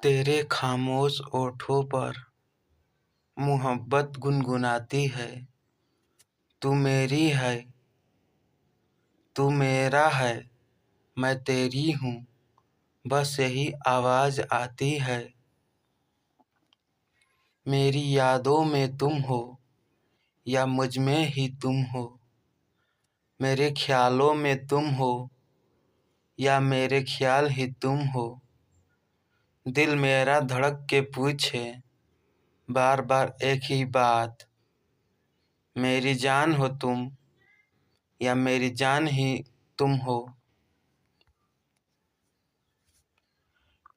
तेरे खामोश ओठों पर मोहब्बत गुनगुनाती है। तू मेरी है, तू मेरा है, मैं तेरी हूँ, बस यही आवाज़ आती है। मेरी यादों में तुम हो या मुझ में ही तुम हो, मेरे ख्यालों में तुम हो या मेरे ख्याल ही तुम हो। दिल मेरा धड़क के पूछे बार बार एक ही बात, मेरी जान हो तुम या मेरी जान ही तुम हो।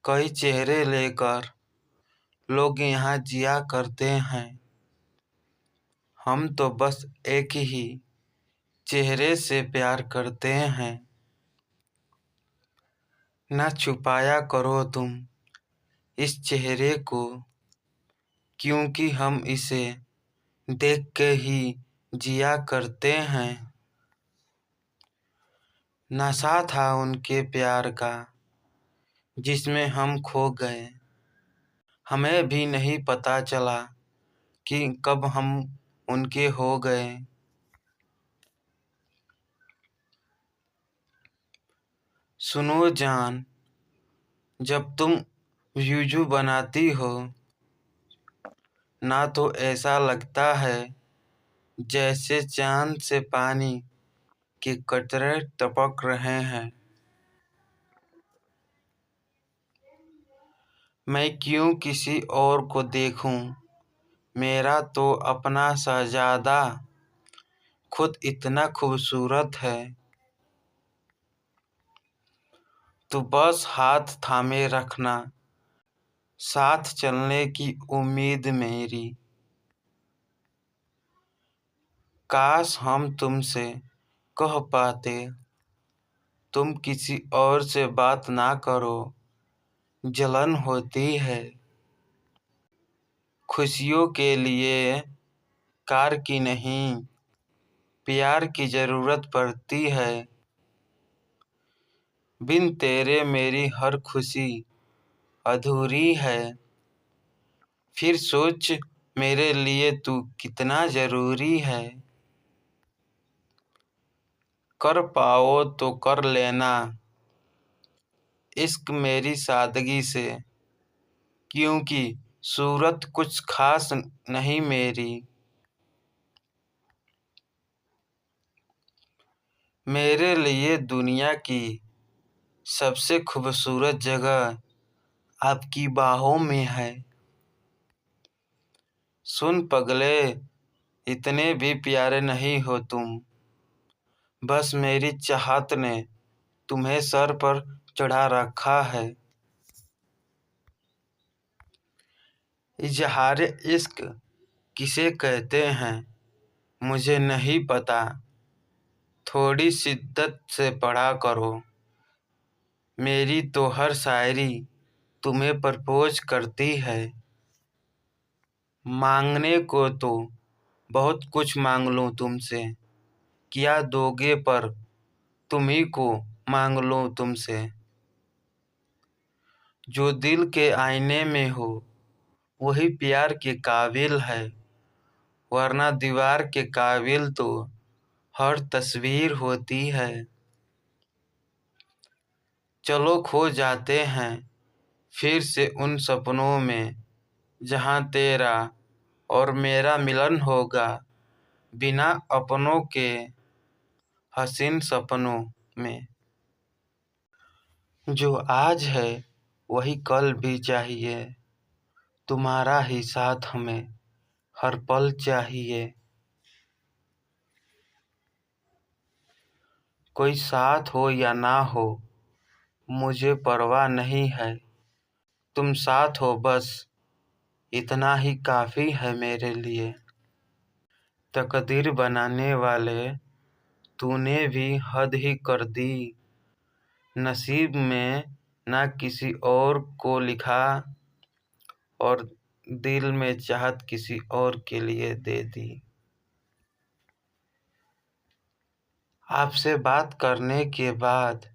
कई चेहरे लेकर लोग यहाँ जिया करते हैं, हम तो बस एक ही चेहरे से प्यार करते हैं। ना छुपाया करो तुम इस चेहरे को, क्योंकि हम इसे देख के ही जिया करते हैं। नशा था उनके प्यार का जिसमें हम खो गए, हमें भी नहीं पता चला कि कब हम उनके हो गए। सुनो जान, जब तुम वीडियो बनाती हो ना तो ऐसा लगता है जैसे चांद से पानी के कतरे टपक रहे हैं। मैं क्यों किसी और को देखूं, मेरा तो अपना शहजादा खुद इतना खूबसूरत है। तो बस हाथ थामे रखना, साथ चलने की उम्मीद मेरी। काश हम तुमसे कह पाते तुम किसी और से बात ना करो, जलन होती है। खुशियों के लिए कार की नहीं, प्यार की ज़रूरत पड़ती है। बिन तेरे मेरी हर खुशी अधूरी है। फिर सोच मेरे लिए तू कितना ज़रूरी है। कर पाओ तो कर लेना इश्क मेरी सादगी से, क्योंकि सूरत कुछ खास नहीं मेरी। मेरे लिए दुनिया की सबसे खूबसूरत जगह आपकी बाहों में है। सुन पगले, इतने भी प्यारे नहीं हो तुम, बस मेरी चाहत ने तुम्हें सर पर चढ़ा रखा है। इजहार इश्क किसे कहते हैं मुझे नहीं पता, थोड़ी शिद्दत से पढ़ा करो। मेरी तो हर शायरी तुम्हें प्रपोज करती है। मांगने को तो बहुत कुछ मांग लूँ तुमसे, क्या दोगे पर तुम्ही को मांग लूँ तुमसे। जो दिल के आईने में हो वही प्यार के काबिल है, वरना दीवार के काबिल तो हर तस्वीर होती है। चलो खो जाते हैं फिर से उन सपनों में, जहाँ तेरा और मेरा मिलन होगा बिना अपनों के हसीन सपनों में। जो आज है वही कल भी चाहिए, तुम्हारा ही साथ हमें हर पल चाहिए। कोई साथ हो या ना हो मुझे परवाह नहीं है, तुम साथ हो बस इतना ही काफ़ी है मेरे लिए। तकदीर बनाने वाले तूने भी हद ही कर दी, नसीब में ना किसी और को लिखा और दिल में चाहत किसी और के लिए दे दी। आपसे बात करने के बाद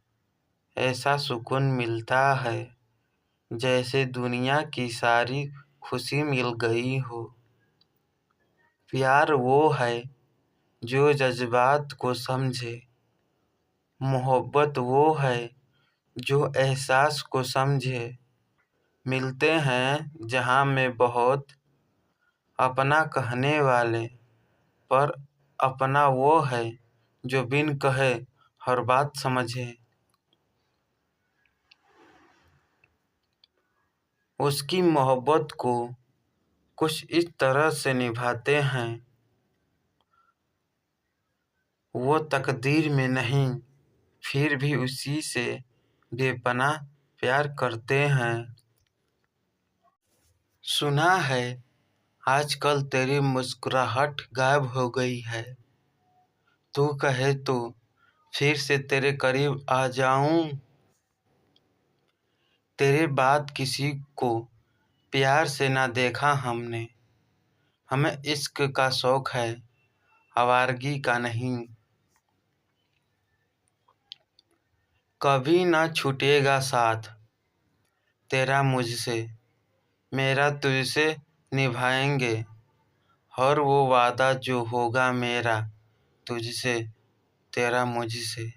ऐसा सुकून मिलता है जैसे दुनिया की सारी खुशी मिल गई हो। प्यार वो है जो जज्बात को समझे, मोहब्बत वो है जो एहसास को समझे। मिलते हैं जहाँ में बहुत अपना कहने वाले, पर अपना वो है जो बिन कहे हर बात समझे। उसकी मोहब्बत को कुछ इस तरह से निभाते हैं, वो तकदीर में नहीं फिर भी उसी से बेपनाह प्यार करते हैं। सुना है आजकल तेरी मुस्कुराहट गायब हो गई है। तू कहे तो फिर से तेरे करीब आ जाऊं। तेरे बाद किसी को प्यार से ना देखा हमने। हमें इश्क का शौक है, आवारगी का नहीं। कभी ना छूटेगा साथ तेरा मुझसे, मेरा तुझसे निभाएंगे हर वो वादा जो होगा मेरा तुझसे, तेरा मुझसे।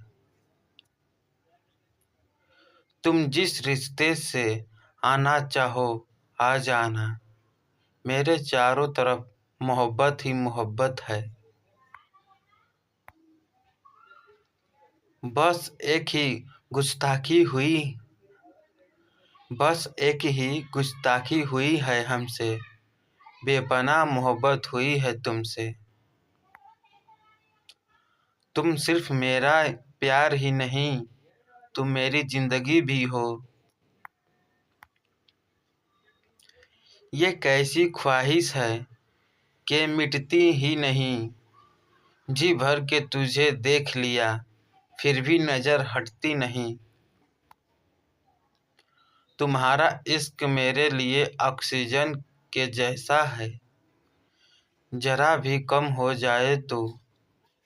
तुम जिस रिश्ते से आना चाहो आ जाना, मेरे चारों तरफ मोहब्बत ही मोहब्बत है। बस एक ही गुस्ताखी हुई, बस एक ही गुस्ताखी हुई है हमसे, बेपनाह मोहब्बत हुई है तुमसे। तुम सिर्फ मेरा प्यार ही नहीं, तुम मेरी जिंदगी भी हो। ये कैसी ख्वाहिश है कि मिटती ही नहीं, जी भर के तुझे देख लिया फिर भी नजर हटती नहीं। तुम्हारा इश्क मेरे लिए ऑक्सीजन के जैसा है, जरा भी कम हो जाए तो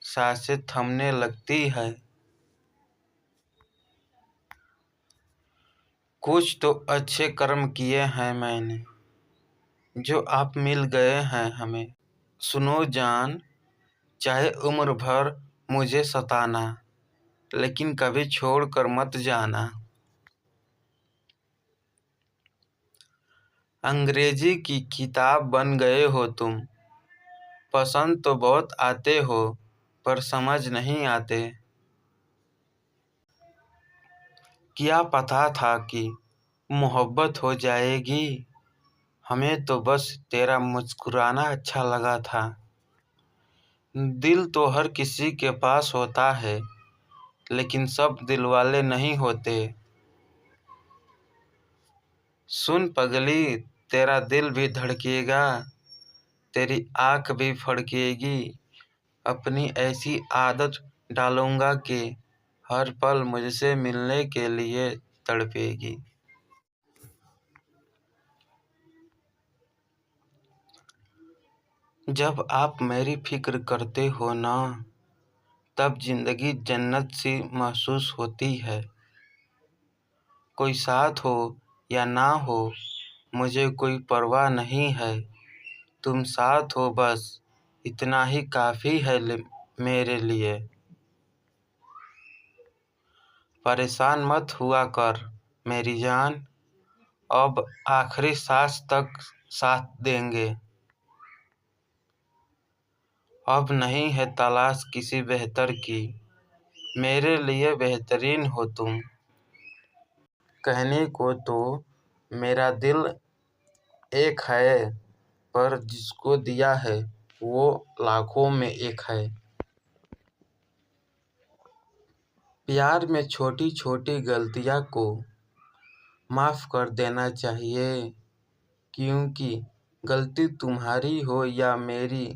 सांसें थमने लगती है। कुछ तो अच्छे कर्म किए हैं मैंने, जो आप मिल गए हैं हमें। सुनो जान, चाहे उम्र भर मुझे सताना, लेकिन कभी छोड़ कर मत जाना। अंग्रेजी की किताब बन गए हो तुम, पसंद तो बहुत आते हो पर समझ नहीं आते। क्या पता था कि मोहब्बत हो जाएगी, हमें तो बस तेरा मुस्कुराना अच्छा लगा था। दिल तो हर किसी के पास होता है, लेकिन सब दिल वाले नहीं होते। सुन पगली, तेरा दिल भी धड़केगा, तेरी आँख भी फड़केगी। अपनी ऐसी आदत डालूंगा कि हर पल मुझसे मिलने के लिए तड़पेगी। जब आप मेरी फिक्र करते हो ना, तब जिंदगी जन्नत सी महसूस होती है। कोई साथ हो या ना हो मुझे कोई परवाह नहीं है, तुम साथ हो बस इतना ही काफ़ी है मेरे लिए। परेशान मत हुआ कर मेरी जान, अब आखिरी सांस तक साथ देंगे। अब नहीं है तलाश किसी बेहतर की, मेरे लिए बेहतरीन हो तुम। कहने को तो मेरा दिल एक है, पर जिसको दिया है वो लाखों में एक है। प्यार में छोटी छोटी गलतियां को माफ़ कर देना चाहिए, क्योंकि गलती तुम्हारी हो या मेरी,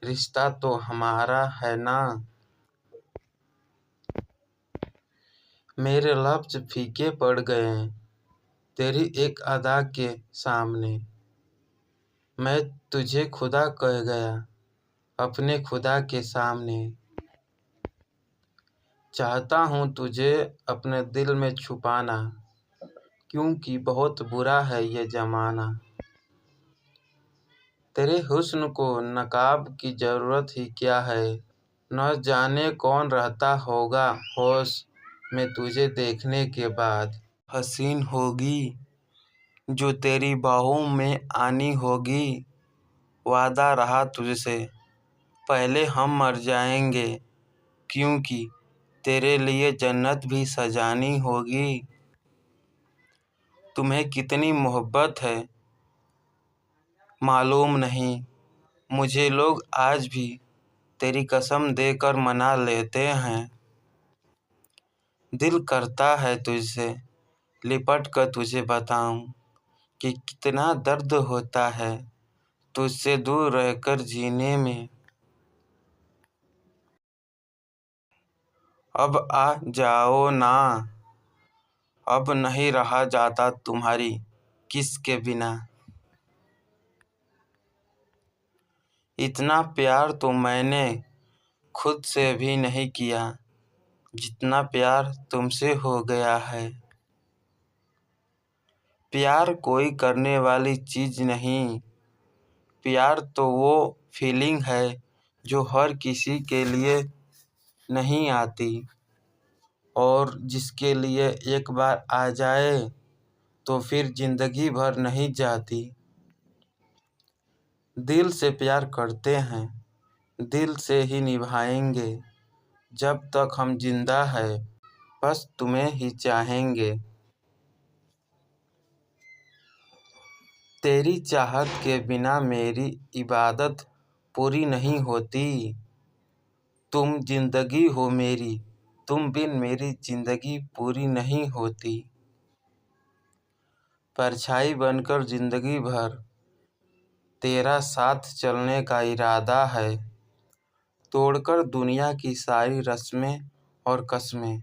रिश्ता तो हमारा है ना। मेरे लफ्ज़ फीके पड़ गए तेरी एक अदा के सामने। मैं तुझे खुदा कह गया अपने खुदा के सामने। चाहता हूँ तुझे अपने दिल में छुपाना, क्योंकि बहुत बुरा है ये ज़माना। तेरे हुस्न को नकाब की ज़रूरत ही क्या है। न जाने कौन रहता होगा होश में तुझे देखने के बाद। हसीन होगी जो तेरी बाहों में आनी होगी। वादा रहा तुझसे पहले हम मर जाएंगे, क्योंकि तेरे लिए जन्नत भी सजानी होगी। तुम्हें कितनी मोहब्बत है मालूम नहीं मुझे, लोग आज भी तेरी कसम देकर मना लेते हैं। दिल करता है तुझसे लिपट कर तुझे बताऊं कि कितना दर्द होता है तुझसे दूर रहकर जीने में। अब आ जाओ ना, अब नहीं रहा जाता तुम्हारी किस के बिना। इतना प्यार तो मैंने खुद से भी नहीं किया जितना प्यार तुमसे हो गया है। प्यार कोई करने वाली चीज़ नहीं, प्यार तो वो फीलिंग है जो हर किसी के लिए नहीं आती, और जिसके लिए एक बार आ जाए तो फिर ज़िंदगी भर नहीं जाती। दिल से प्यार करते हैं, दिल से ही निभाएंगे, जब तक हम जिंदा है बस तुम्हें ही चाहेंगे। तेरी चाहत के बिना मेरी इबादत पूरी नहीं होती। तुम जिंदगी हो मेरी, तुम बिन मेरी जिंदगी पूरी नहीं होती। परछाई बनकर जिंदगी भर तेरा साथ चलने का इरादा है। तोड़कर दुनिया की सारी रस्में और कस्में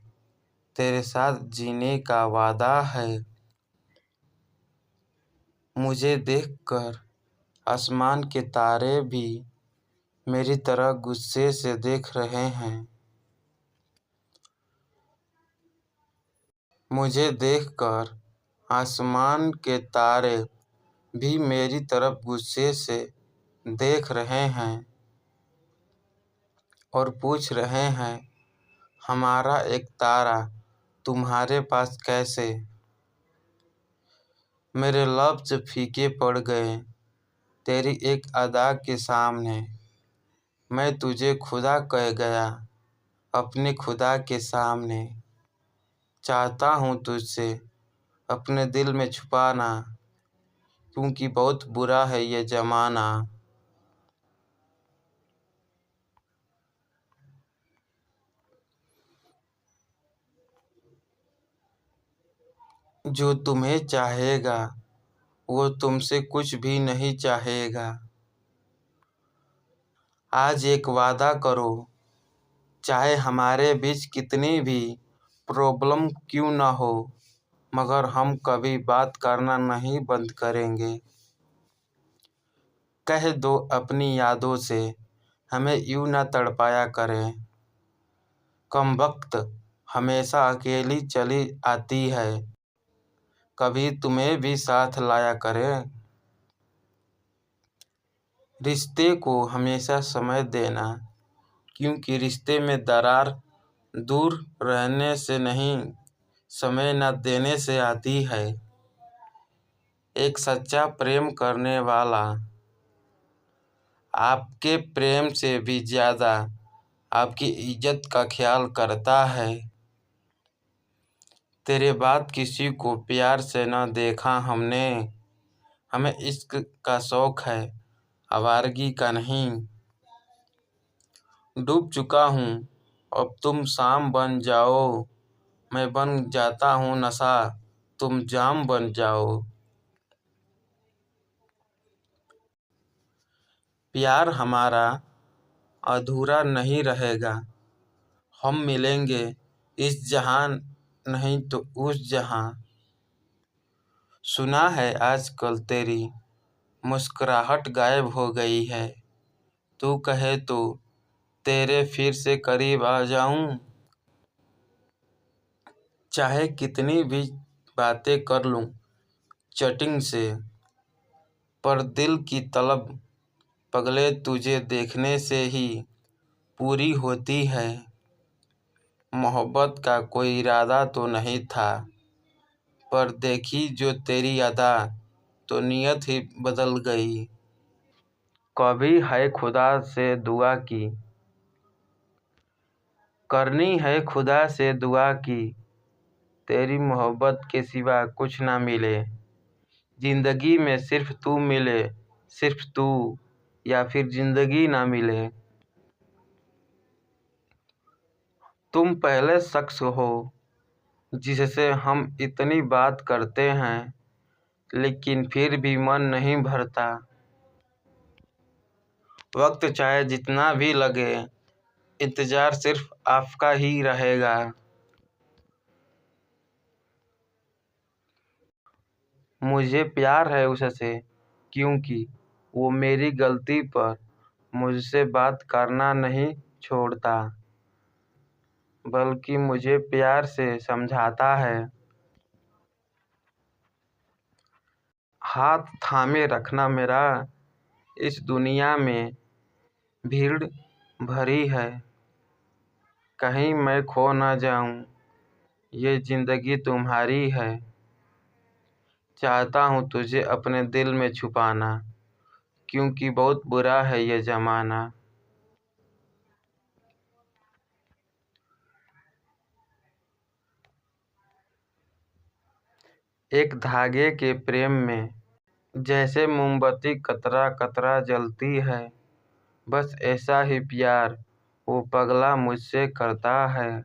तेरे साथ जीने का वादा है। मुझे देखकर आसमान के तारे भी मेरी तरह गुस्से से देख रहे हैं। मुझे देखकर आसमान के तारे भी मेरी तरफ गुस्से से देख रहे हैं और पूछ रहे हैं, हमारा एक तारा तुम्हारे पास कैसे। मेरे लफ्ज़ फीके पड़ गए तेरी एक अदा के सामने। मैं तुझे खुदा कह गया अपने खुदा के सामने। चाहता हूँ तुझसे अपने दिल में छुपाना, क्योंकि बहुत बुरा है ये ज़माना। जो तुम्हें चाहेगा वो तुमसे कुछ भी नहीं चाहेगा। आज एक वादा करो, चाहे हमारे बीच कितनी भी प्रॉब्लम क्यों ना हो, मगर हम कभी बात करना नहीं बंद करेंगे। कह दो अपनी यादों से हमें यूं ना तड़पाया करें। कमबख्त हमेशा अकेली चली आती है, कभी तुम्हें भी साथ लाया करें। रिश्ते को हमेशा समय देना, क्योंकि रिश्ते में दरार दूर रहने से नहीं, समय न देने से आती है। एक सच्चा प्रेम करने वाला आपके प्रेम से भी ज़्यादा आपकी इज्जत का ख्याल करता है। तेरे बाद किसी को प्यार से न देखा हमने, हमें इश्क का शौक़ है आवारगी का नहीं। डूब चुका हूँ अब तुम शाम बन जाओ, मैं बन जाता हूँ नशा तुम जाम बन जाओ। प्यार हमारा अधूरा नहीं रहेगा, हम मिलेंगे इस जहान नहीं तो उस जहां। सुना है आजकल तेरी मुस्कुराहट गायब हो गई है, तू कहे तो तेरे फिर से करीब आ जाऊं। चाहे कितनी भी बातें कर लूं चैटिंग से, पर दिल की तलब पगले तुझे देखने से ही पूरी होती है। मोहब्बत का कोई इरादा तो नहीं था, पर देखी जो तेरी अदा तो नीयत ही बदल गई। कभी है खुदा से दुआ की, करनी है खुदा से दुआ की, तेरी मोहब्बत के सिवा कुछ ना मिले। जिंदगी में सिर्फ तू मिले, सिर्फ तू, या फिर जिंदगी ना मिले। तुम पहले शख्स हो जिससे हम इतनी बात करते हैं, लेकिन फिर भी मन नहीं भरता। वक्त चाहे जितना भी लगे, इंतजार सिर्फ आपका ही रहेगा। मुझे प्यार है उससे, क्योंकि वो मेरी गलती पर मुझसे बात करना नहीं छोड़ता, बल्कि मुझे प्यार से समझाता है। हाथ थामे रखना मेरा, इस दुनिया में भीड़ भरी है, कहीं मैं खो न जाऊं, ये जिंदगी तुम्हारी है। चाहता हूँ तुझे अपने दिल में छुपाना, क्योंकि बहुत बुरा है ये ज़माना। एक धागे के प्रेम में जैसे मोमबत्ती कतरा कतरा जलती है, बस ऐसा ही प्यार वो पगला मुझसे करता है।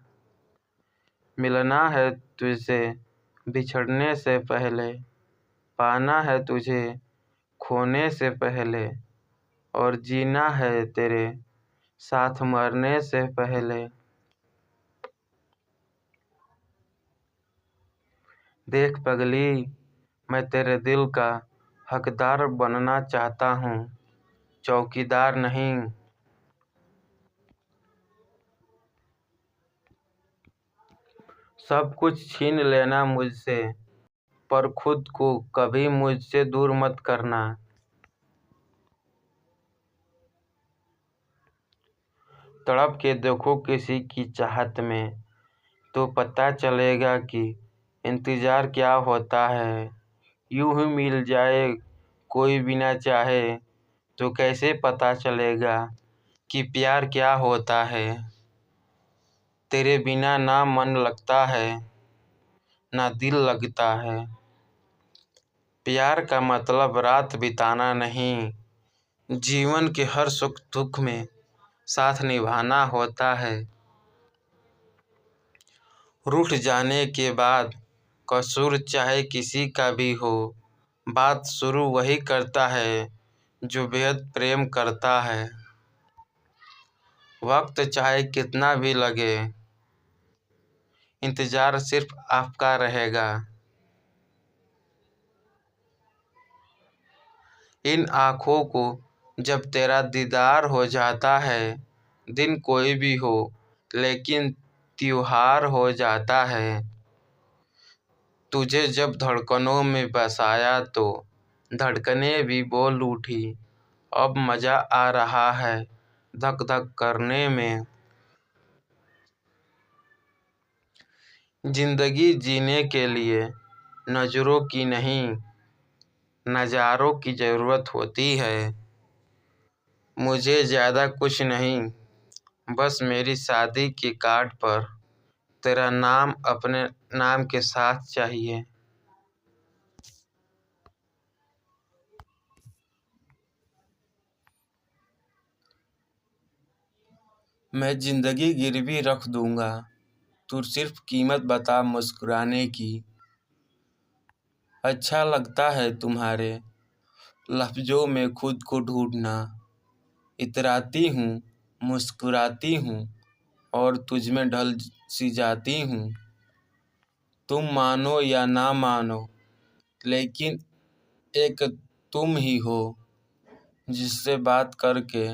मिलना है तुझसे बिछड़ने से पहले, पाना है तुझे खोने से पहले, और जीना है तेरे साथ मरने से पहले। देख पगली, मैं तेरे दिल का हकदार बनना चाहता हूँ, चौकीदार नहीं। सब कुछ छीन लेना मुझसे, पर खुद को कभी मुझसे दूर मत करना। तड़प के देखो किसी की चाहत में, तो पता चलेगा कि इंतज़ार क्या होता है। यूं ही मिल जाए कोई बिना चाहे, तो कैसे पता चलेगा कि प्यार क्या होता है। तेरे बिना ना मन लगता है, ना दिल लगता है। प्यार का मतलब रात बिताना नहीं, जीवन के हर सुख दुख में साथ निभाना होता है। रूठ जाने के बाद कसूर चाहे किसी का भी हो, बात शुरू वही करता है जो बेहद प्रेम करता है। वक्त चाहे कितना भी लगे, इंतज़ार सिर्फ आपका रहेगा। इन आँखों को जब तेरा दीदार हो जाता है, दिन कोई भी हो लेकिन त्योहार हो जाता है। तुझे जब धड़कनों में बसाया तो धड़कनें भी बोल उठी, अब मज़ा आ रहा है धक धक करने में। जिंदगी जीने के लिए नज़रों की नहीं, नज़ारों की ज़रूरत होती है। मुझे ज़्यादा कुछ नहीं, बस मेरी शादी के कार्ड पर तेरा नाम अपने नाम के साथ चाहिए। मैं ज़िंदगी गिरवी रख दूंगा, तू सिर्फ कीमत बता मुस्कुराने की। अच्छा लगता है तुम्हारे लफ्ज़ों में खुद को ढूंढना। इतराती हूँ, मुस्कुराती हूँ, और तुझ में ढल सी जाती हूँ। तुम मानो या ना मानो, लेकिन एक तुम ही हो जिससे बात करके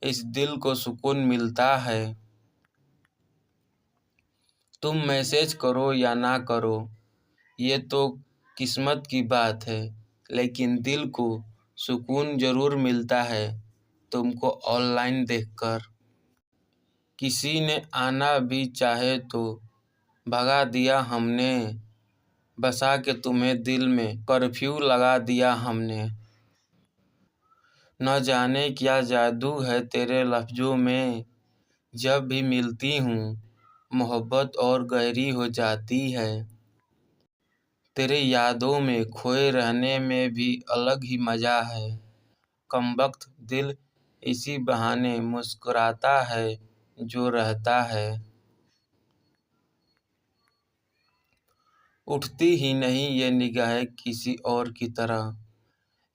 इस दिल को सुकून मिलता है। तुम मैसेज करो या ना करो, ये तो किस्मत की बात है, लेकिन दिल को सुकून जरूर मिलता है तुमको ऑनलाइन देखकर। किसी ने आना भी चाहे तो भगा दिया हमने, बसा के तुम्हें दिल में कर्फ्यू लगा दिया हमने। न जाने क्या जादू है तेरे लफ्जों में, जब भी मिलती हूँ मोहब्बत और गहरी हो जाती है। तेरे यादों में खोए रहने में भी अलग ही मज़ा है। कमबख्त दिल इसी बहाने मुस्कुराता है जो रहता है। उठती ही नहीं ये निगाहें किसी और की तरह,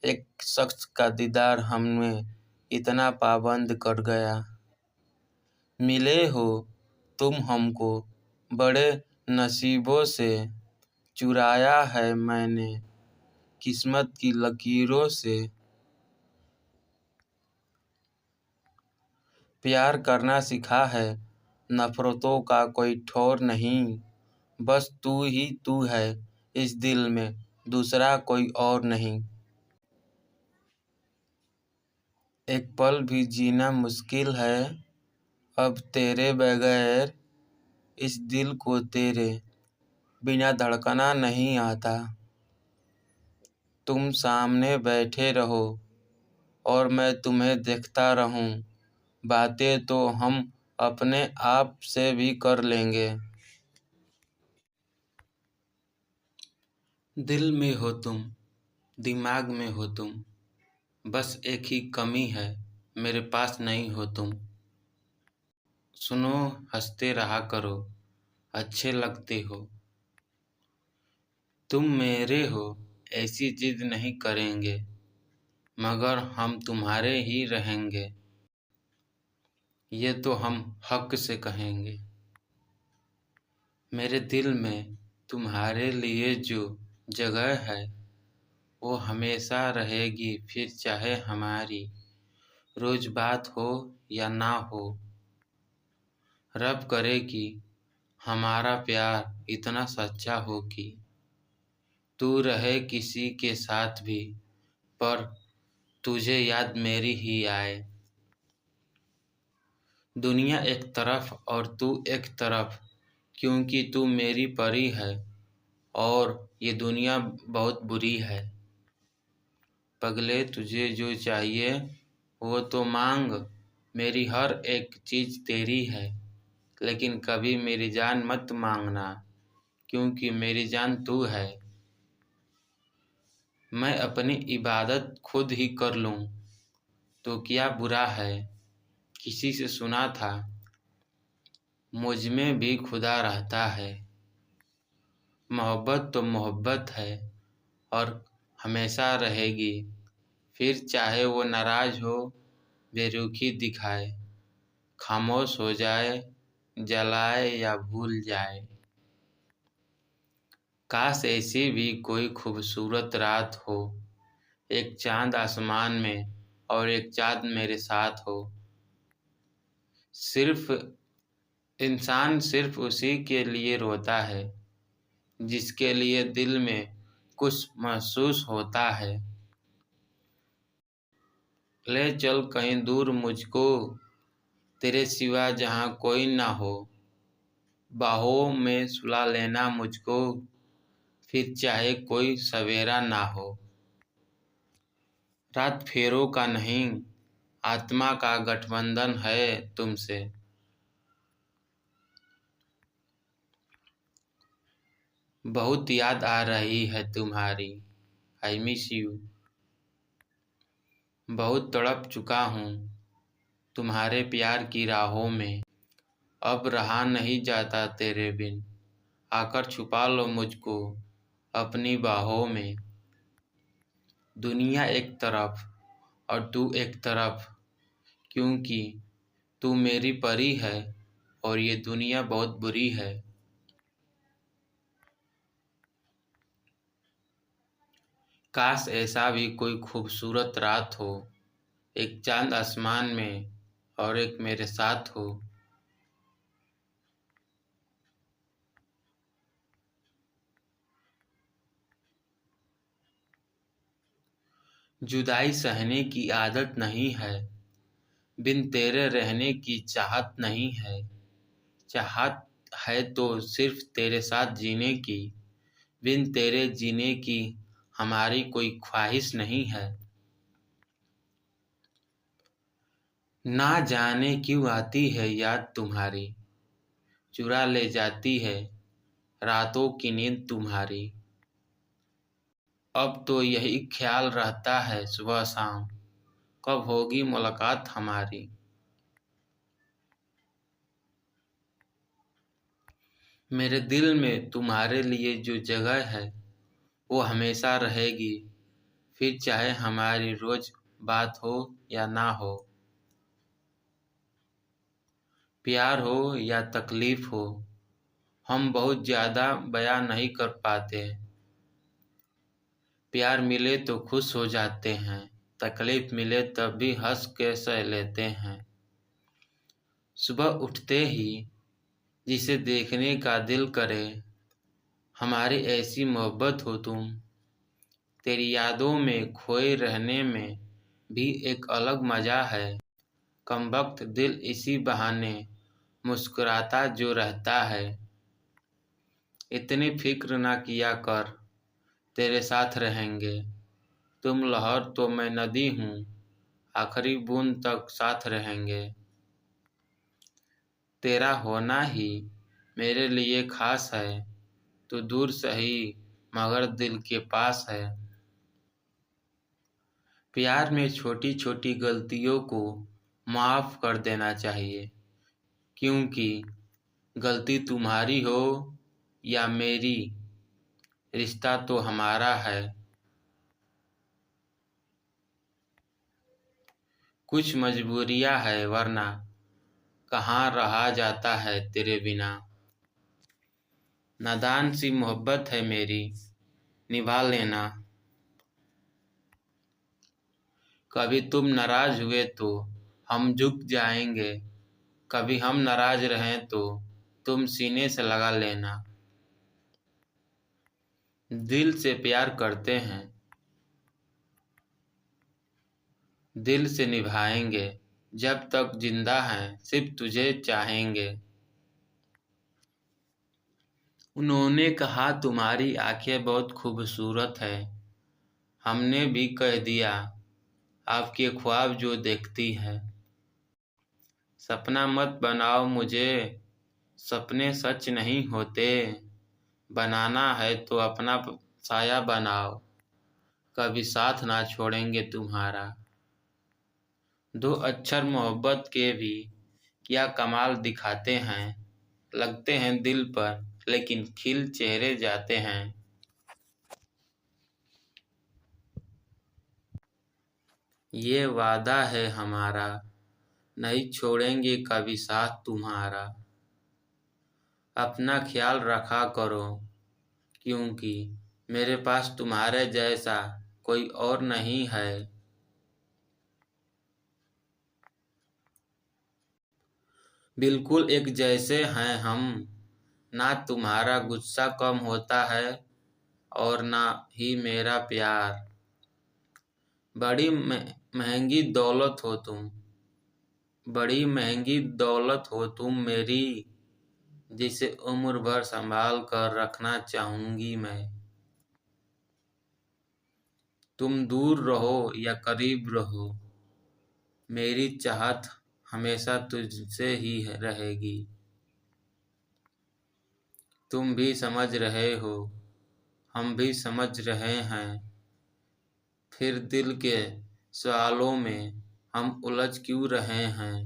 एक शख्स का दीदार हमें इतना पाबंद कर गया। मिले हो तुम हमको बड़े नसीबों से, चुराया है मैंने किस्मत की लकीरों से। प्यार करना सिखा है नफरतों का कोई ठौर नहीं, बस तू ही तू है इस दिल में, दूसरा कोई और नहीं। एक पल भी जीना मुश्किल है अब तेरे बगैर, इस दिल को तेरे बिना धड़कना नहीं आता। तुम सामने बैठे रहो और मैं तुम्हें देखता रहूं, बातें तो हम अपने आप से भी कर लेंगे। दिल में हो तुम, दिमाग में हो तुम, बस एक ही कमी है मेरे पास नहीं हो तुम। सुनो हंसते रहा करो, अच्छे लगते हो, तुम मेरे हो ऐसी जिद नहीं करेंगे, मगर हम तुम्हारे ही रहेंगे, ये तो हम हक से कहेंगे। मेरे दिल में तुम्हारे लिए जो जगह है वो हमेशा रहेगी, फिर चाहे हमारी रोज बात हो या ना हो। रब करे कि हमारा प्यार इतना सच्चा हो कि तू रहे किसी के साथ भी, पर तुझे याद मेरी ही आए। दुनिया एक तरफ और तू एक तरफ, क्योंकि तू मेरी परी है और ये दुनिया बहुत बुरी है। पगले तुझे जो चाहिए वो तो मांग, मेरी हर एक चीज़ तेरी है, लेकिन कभी मेरी जान मत मांगना, क्योंकि मेरी जान तू है। मैं अपनी इबादत खुद ही कर लूँ तो क्या बुरा है, किसी से सुना था मुझ में भी खुदा रहता है। मोहब्बत तो मोहब्बत है और हमेशा रहेगी, फिर चाहे वो नाराज हो, बेरुखी दिखाए, खामोश हो जाए, जलाए या भूल जाए। काश ऐसी भी कोई खूबसूरत रात हो, एक चांद आसमान में और एक चांद मेरे साथ हो। सिर्फ इंसान सिर्फ उसी के लिए रोता है जिसके लिए दिल में कुछ महसूस होता है। ले चल कहीं दूर मुझको, तेरे सिवा जहाँ कोई ना हो, बाहों में सुला लेना मुझको, फिर चाहे कोई सवेरा ना हो। रात फेरों का नहीं, आत्मा का गठबंधन है तुमसे। बहुत याद आ रही है तुम्हारी, आई मिस यू। बहुत तड़प चुका हूँ तुम्हारे प्यार की राहों में, अब रहा नहीं जाता तेरे बिन, आकर छुपा लो मुझको अपनी बाहों में। दुनिया एक तरफ और तू एक तरफ, क्योंकि तू मेरी परी है और ये दुनिया बहुत बुरी है। काश ऐसा भी कोई खूबसूरत रात हो, एक चांद आसमान में और एक मेरे साथ हो। जुदाई सहने की आदत नहीं है, बिन तेरे रहने की चाहत नहीं है। चाहत है तो सिर्फ तेरे साथ जीने की, बिन तेरे जीने की हमारी कोई ख्वाहिश नहीं है। ना जाने क्यों आती है याद तुम्हारी, चुरा ले जाती है रातों की नींद तुम्हारी। अब तो यही ख्याल रहता है सुबह शाम, कब होगी मुलाकात हमारी। मेरे दिल में तुम्हारे लिए जो जगह है वो हमेशा रहेगी, फिर चाहे हमारी रोज बात हो या ना हो। प्यार हो या तकलीफ हो, हम बहुत ज़्यादा बयां नहीं कर पाते। प्यार मिले तो खुश हो जाते हैं, तकलीफ मिले तब भी हंस के सह लेते हैं। सुबह उठते ही जिसे देखने का दिल करे, हमारी ऐसी मोहब्बत हो तुम। तेरी यादों में खोए रहने में भी एक अलग मजा है। कमबख्त दिल इसी बहाने मुस्कुराता जो रहता है। इतनी फिक्र ना किया कर, तेरे साथ रहेंगे। तुम लहर तो मैं नदी हूँ, आखिरी बूंद तक साथ रहेंगे। तेरा होना ही मेरे लिए खास है, तू दूर सही मगर दिल के पास है। प्यार में छोटी छोटी गलतियों को माफ़ कर देना चाहिए, क्योंकि गलती तुम्हारी हो या मेरी, रिश्ता तो हमारा है। कुछ मजबूरियां है वरना कहाँ रहा जाता है तेरे बिना। नादान सी मोहब्बत है मेरी, निभा लेना। कभी तुम नाराज हुए तो हम झुक जाएंगे, कभी हम नाराज रहें तो तुम सीने से लगा लेना। दिल से प्यार करते हैं, दिल से निभाएंगे, जब तक जिंदा हैं सिर्फ तुझे चाहेंगे। उन्होंने कहा तुम्हारी आंखें बहुत खूबसूरत है, हमने भी कह दिया आपके ख्वाब जो देखती है। सपना मत बनाओ मुझे, सपने सच नहीं होते। बनाना है तो अपना साया बनाओ, कभी साथ ना छोड़ेंगे तुम्हारा। दो अक्षर मोहब्बत के भी क्या कमाल दिखाते हैं, लगते हैं दिल पर लेकिन खिल चेहरे जाते हैं। ये वादा है हमारा, नहीं छोड़ेंगे कभी साथ तुम्हारा। अपना ख्याल रखा करो, क्योंकि मेरे पास तुम्हारे जैसा कोई और नहीं है। बिल्कुल एक जैसे हैं हम, ना तुम्हारा गुस्सा कम होता है और ना ही मेरा प्यार। बड़ी महंगी दौलत हो तुम, बड़ी महंगी दौलत हो तुम मेरी, जिसे उम्र भर संभाल कर रखना चाहूंगी मैं। तुम दूर रहो या करीब रहो, मेरी चाहत हमेशा तुझसे ही रहेगी। तुम भी समझ रहे हो, हम भी समझ रहे हैं, फिर दिल के सवालों में हम उलझ क्यों रहे हैं।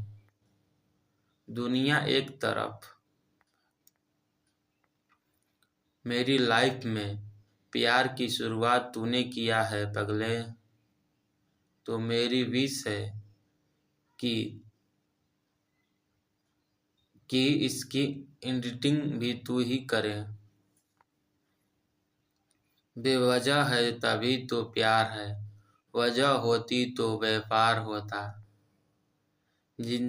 दुनिया एक तरफ, मेरी लाइफ में प्यार की शुरुआत तूने किया है पगले। तो मेरी विश है कि इसकी एडिटिंग भी तू ही करे। बेवजह है तभी तो प्यार है, वजह होती तो व्यापार होता। जिन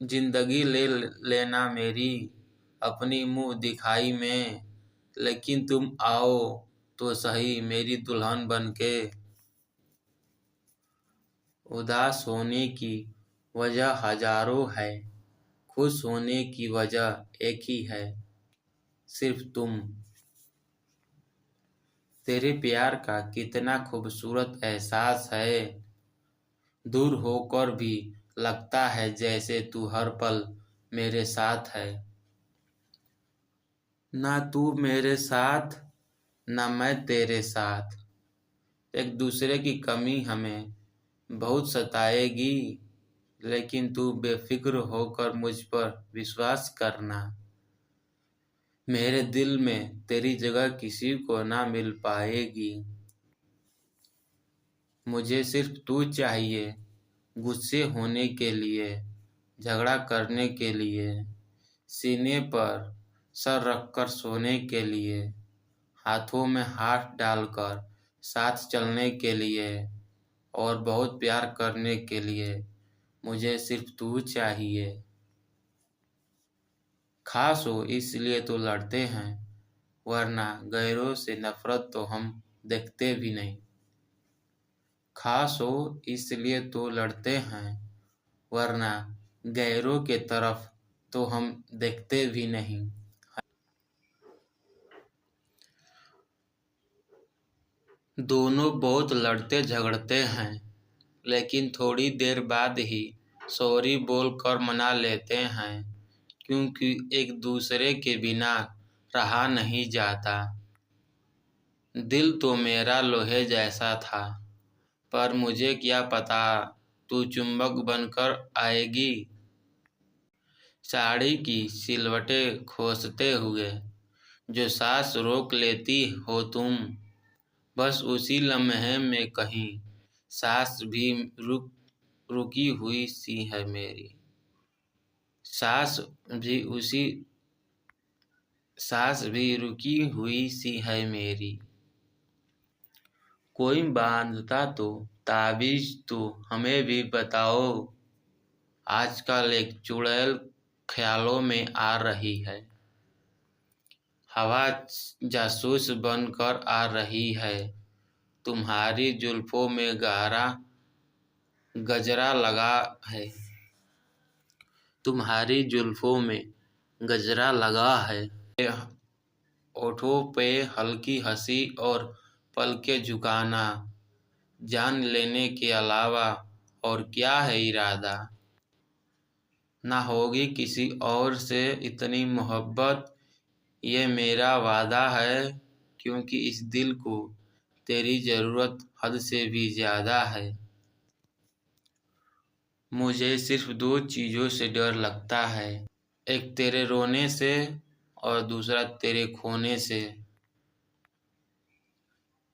जिंदगी ले लेना मेरी अपनी मुंह दिखाई में, लेकिन तुम आओ तो सही मेरी दुल्हन बन के। उदास होने की वजह हजारों है, खुश होने की वजह एक ही है, सिर्फ तुम। तेरे प्यार का कितना खूबसूरत एहसास है, दूर होकर भी लगता है जैसे तू हर पल मेरे साथ है। ना तू मेरे साथ, ना मैं तेरे साथ, एक दूसरे की कमी हमें बहुत सताएगी, लेकिन तू बेफिक्र होकर मुझ पर विश्वास करना। मेरे दिल में तेरी जगह किसी को ना मिल पाएगी। मुझे सिर्फ तू चाहिए, गुस्से होने के लिए, झगड़ा करने के लिए, सीने पर सर रखकर सोने के लिए, हाथों में हाथ डालकर साथ चलने के लिए और बहुत प्यार करने के लिए। मुझे सिर्फ तू चाहिए। खास हो इसलिए तो लड़ते हैं, वरना गैरों से नफरत तो हम देखते भी नहीं। खास हो इसलिए तो लड़ते हैं, वरना गैरों के तरफ तो हम देखते भी नहीं। दोनों बहुत लड़ते झगड़ते हैं, लेकिन थोड़ी देर बाद ही सॉरी बोलकर मना लेते हैं, क्योंकि एक दूसरे के बिना रहा नहीं जाता। दिल तो मेरा लोहे जैसा था, पर मुझे क्या पता तू चुंबक बनकर आएगी। साड़ी की सिलवटें खोसते हुए जो सांस रोक लेती हो तुम, बस उसी लम्हे में कहीं सांस भी रुकी हुई सी है मेरी। सांस भी उसी सांस भी रुकी हुई सी है मेरी। कोई बांधता तो ताबीज तो हमें भी बताओ, आजकल एक चुड़ैल ख्यालों में आ रही है। हवा जासूस बनकर आ रही है, तुम्हारी जुल्फों में गहरा गजरा लगा है। तुम्हारी जुल्फों में गजरा लगा है, होठों पे हल्की हंसी और पलके झुकाना, जान लेने के अलावा और क्या है इरादा। ना होगी किसी और से इतनी मोहब्बत, ये मेरा वादा है, क्योंकि इस दिल को तेरी ज़रूरत हद से भी ज़्यादा है। मुझे सिर्फ दो चीज़ों से डर लगता है, एक तेरे रोने से और दूसरा तेरे खोने से।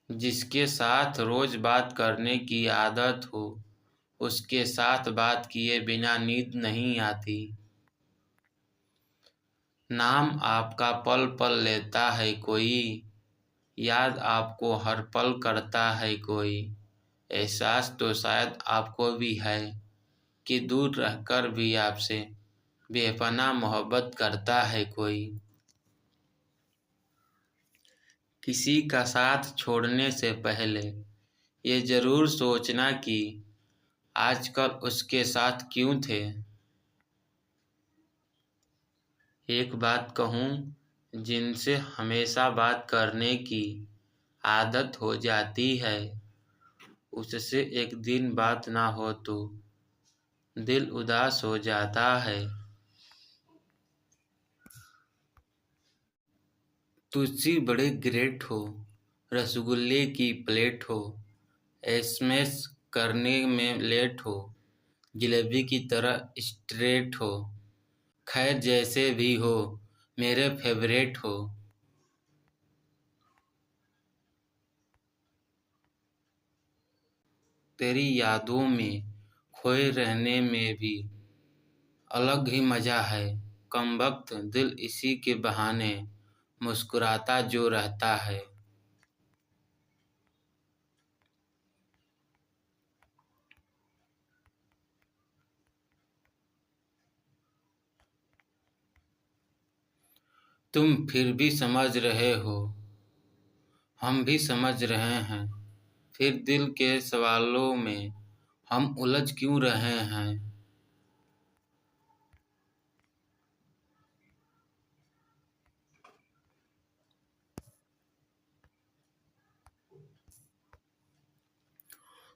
जिसके साथ रोज बात करने की आदत हो, उसके साथ बात किए बिना नींद नहीं आती। नाम आपका पल पल लेता है कोई, याद आपको हर पल करता है कोई। एहसास तो शायद आपको भी है कि दूर रहकर भी आपसे बेपनाह मोहब्बत करता है कोई। किसी का साथ छोड़ने से पहले ये ज़रूर सोचना कि आजकल उसके साथ क्यों थे। एक बात कहूँ, जिनसे हमेशा बात करने की आदत हो जाती है, उससे एक दिन बात ना हो तो दिल उदास हो जाता है। तुझसे बड़े ग्रेट हो, रसगुल्ले की प्लेट हो, एसएमएस करने में लेट हो, जलेबी की तरह स्ट्रेट हो, खैर जैसे भी हो मेरे फेवरेट हो। तेरी यादों में खोए रहने में भी अलग ही मजा है। कमबख्त दिल इसी के बहाने मुस्कुराता जो रहता है। तुम फिर भी समझ रहे हो, हम भी समझ रहे हैं। फिर दिल के सवालों में हम उलझ क्यों रहे हैं?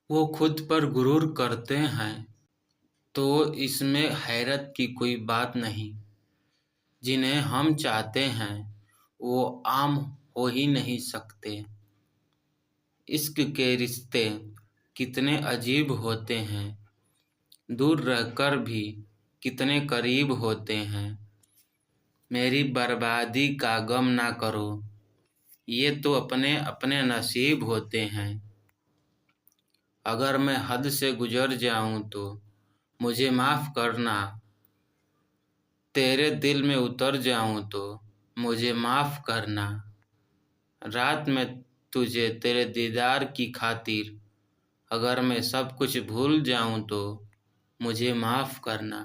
वो खुद पर गुरूर करते हैं तो इसमें हैरत की कोई बात नहीं। जिन्हें हम चाहते हैं वो आम हो ही नहीं सकते। इश्क के रिश्ते कितने अजीब होते हैं, दूर रहकर भी कितने करीब होते हैं। मेरी बर्बादी का गम ना करो, ये तो अपने अपने नसीब होते हैं। अगर मैं हद से गुजर जाऊं तो मुझे माफ़ करना, तेरे दिल में उतर जाऊं तो मुझे माफ़ करना। रात में तुझे तेरे दीदार की खातिर अगर मैं सब कुछ भूल जाऊं तो मुझे माफ़ करना।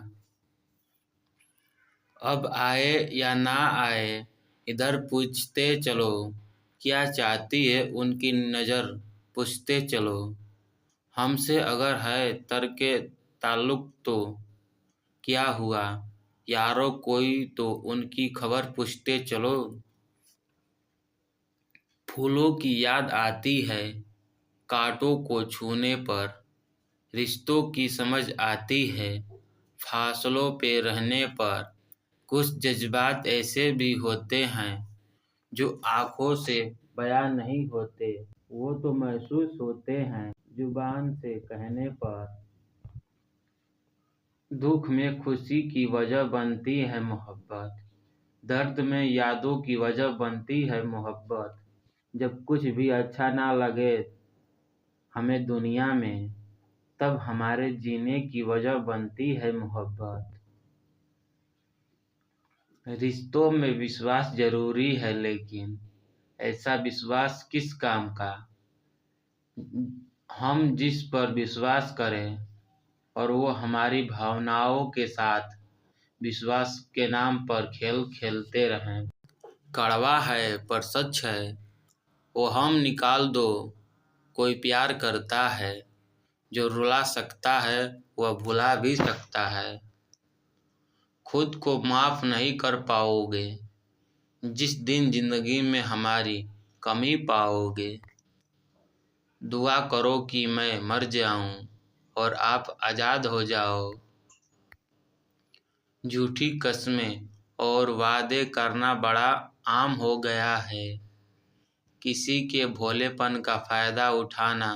अब आए या ना आए इधर पूछते चलो, क्या चाहती है उनकी नज़र पूछते चलो। हमसे अगर है तर्के ताल्लुक तो क्या हुआ यारो, कोई तो उनकी खबर पूछते चलो। फूलों की याद आती है कांटों को छूने पर, रिश्तों की समझ आती है फासलों पे रहने पर। कुछ जज्बात ऐसे भी होते हैं जो आँखों से बयां नहीं होते, वो तो महसूस होते हैं जुबान से कहने पर। दुख में खुशी की वजह बनती है मोहब्बत, दर्द में यादों की वजह बनती है मोहब्बत। जब कुछ भी अच्छा ना लगे हमें दुनिया में, तब हमारे जीने की वजह बनती है मोहब्बत। रिश्तों में विश्वास जरूरी है, लेकिन ऐसा विश्वास किस काम का? हम जिस पर विश्वास करें और वो हमारी भावनाओं के साथ विश्वास के नाम पर खेल खेलते रहें। कड़वा है पर सच है, वो हम निकाल दो। कोई प्यार करता है जो रुला सकता है वह भुला भी सकता है। खुद को माफ़ नहीं कर पाओगे जिस दिन जिंदगी में हमारी कमी पाओगे। दुआ करो कि मैं मर जाऊं और आप आज़ाद हो जाओ। झूठी कस्में और वादे करना बड़ा आम हो गया है, किसी के भोलेपन का फ़ायदा उठाना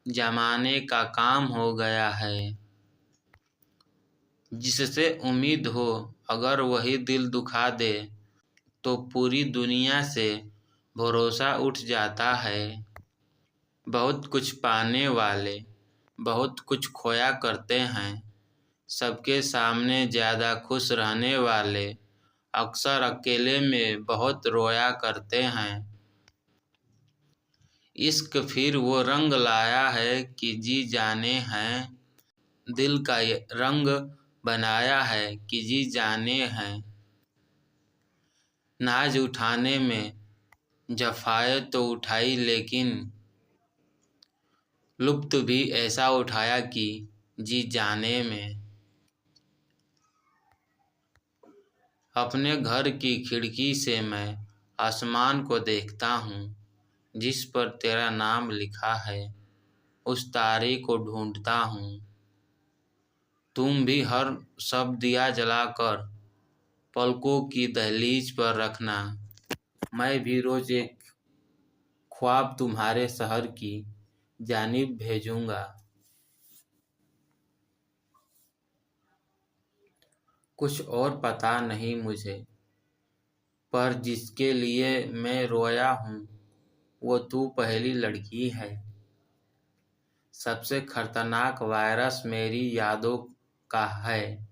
जमाने का काम हो गया है। जिससे उम्मीद हो अगर वही दिल दुखा दे तो पूरी दुनिया से भरोसा उठ जाता है। बहुत कुछ पाने वाले बहुत कुछ खोया करते हैं, सबके सामने ज़्यादा खुश रहने वाले अक्सर अकेले में बहुत रोया करते हैं। इश्क फिर वो रंग लाया है कि जी जाने हैं, दिल का ये रंग बनाया है कि जी जाने हैं। नाज उठाने में जफ़ाएं तो उठाई, लेकिन लुत्फ़ भी ऐसा उठाया कि जी जाने में। अपने घर की खिड़की से मैं आसमान को देखता हूँ, जिस पर तेरा नाम लिखा है उस तारे को ढूंढता हूँ। तुम भी हर शब दिया जलाकर पलकों की दहलीज पर रखना, मैं भी रोज एक ख्वाब तुम्हारे शहर की जानिब भेजूंगा। कुछ और पता नहीं मुझे, पर जिसके लिए मैं रोया हूँ वो तू पहली लड़की है। सबसे खतरनाक वायरस मेरी यादों का है,